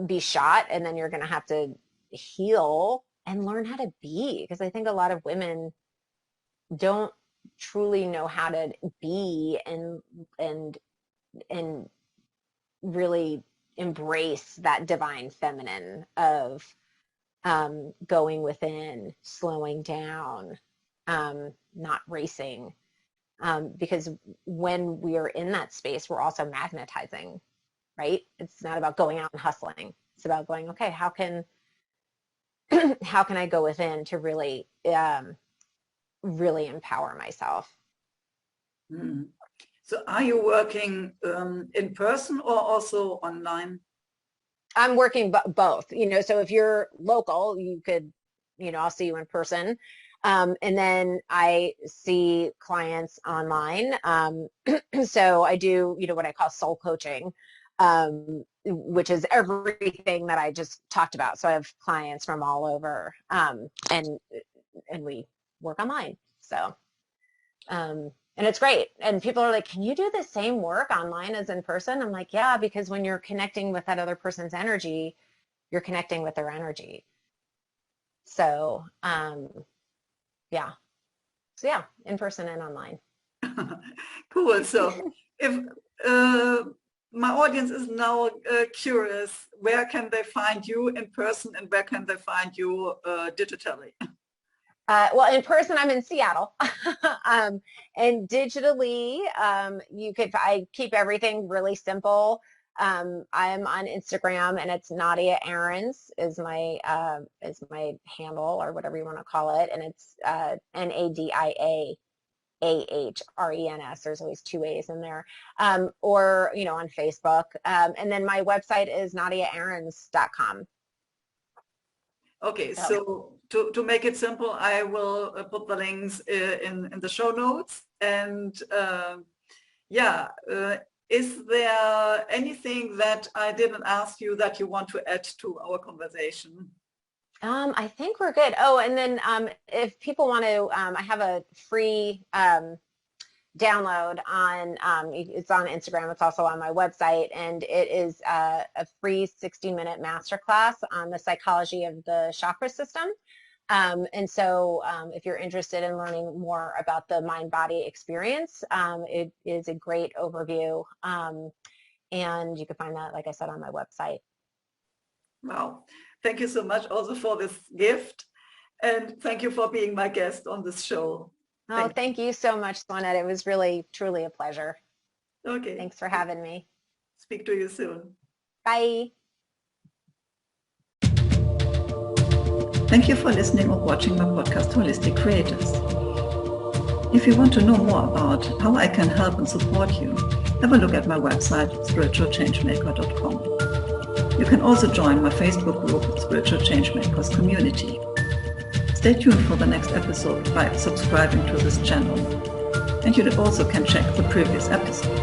be shot, and then you're going to have to heal and learn how to be. Because I think a lot of women don't truly know how to be and really embrace that divine feminine of going within, slowing down, not racing, because when we are in that space, we're also magnetizing, right? It's not about going out and hustling. It's about going, okay, how can I go within to really really empower myself. So are you working in person or also online? I'm working both, so if you're local, you could, I'll see you in person. And then I see clients online. So I do, what I call soul coaching, which is everything that I just talked about. So I have clients from all over, and we work online. So, and it's great. And people are like, can you do the same work online as in person? I'm like, yeah, because when you're connecting with that other person's energy, you're connecting with their energy. So, yeah. So yeah, in person and online. Cool. So if my audience is now curious, where can they find you in person and where can they find you digitally? Well, in person, I'm in Seattle, and digitally, I keep everything really simple. I'm on Instagram, and it's Nadia Ahrens is my handle, or whatever you want to call it, and it's NadiaAhrens. There's always two A's in there, or on Facebook, and then my website is NadiaAhrens.com. Okay, so to make it simple, I will put the links in the show notes. And is there anything that I didn't ask you that you want to add to our conversation? I think we're good. Oh, and then if people want to, I have a free download on, it's on Instagram, it's also on my website, and it is a free 60-minute masterclass on the psychology of the chakra system. And so if you're interested in learning more about the mind-body experience, it is a great overview. And you can find that, like I said, on my website. Wow. Thank you so much also for this gift. And thank you for being my guest on this show. Thank you so much, Swanette. It was really, truly a pleasure. Okay. Thanks for having me. Speak to you soon. Bye. Thank you for listening or watching my podcast, Holistic Creators. If you want to know more about how I can help and support you, have a look at my website, spiritualchangemaker.com. You can also join my Facebook group, Spiritual Changemakers Community. Stay tuned for the next episode by subscribing to this channel. And you also can check the previous episodes.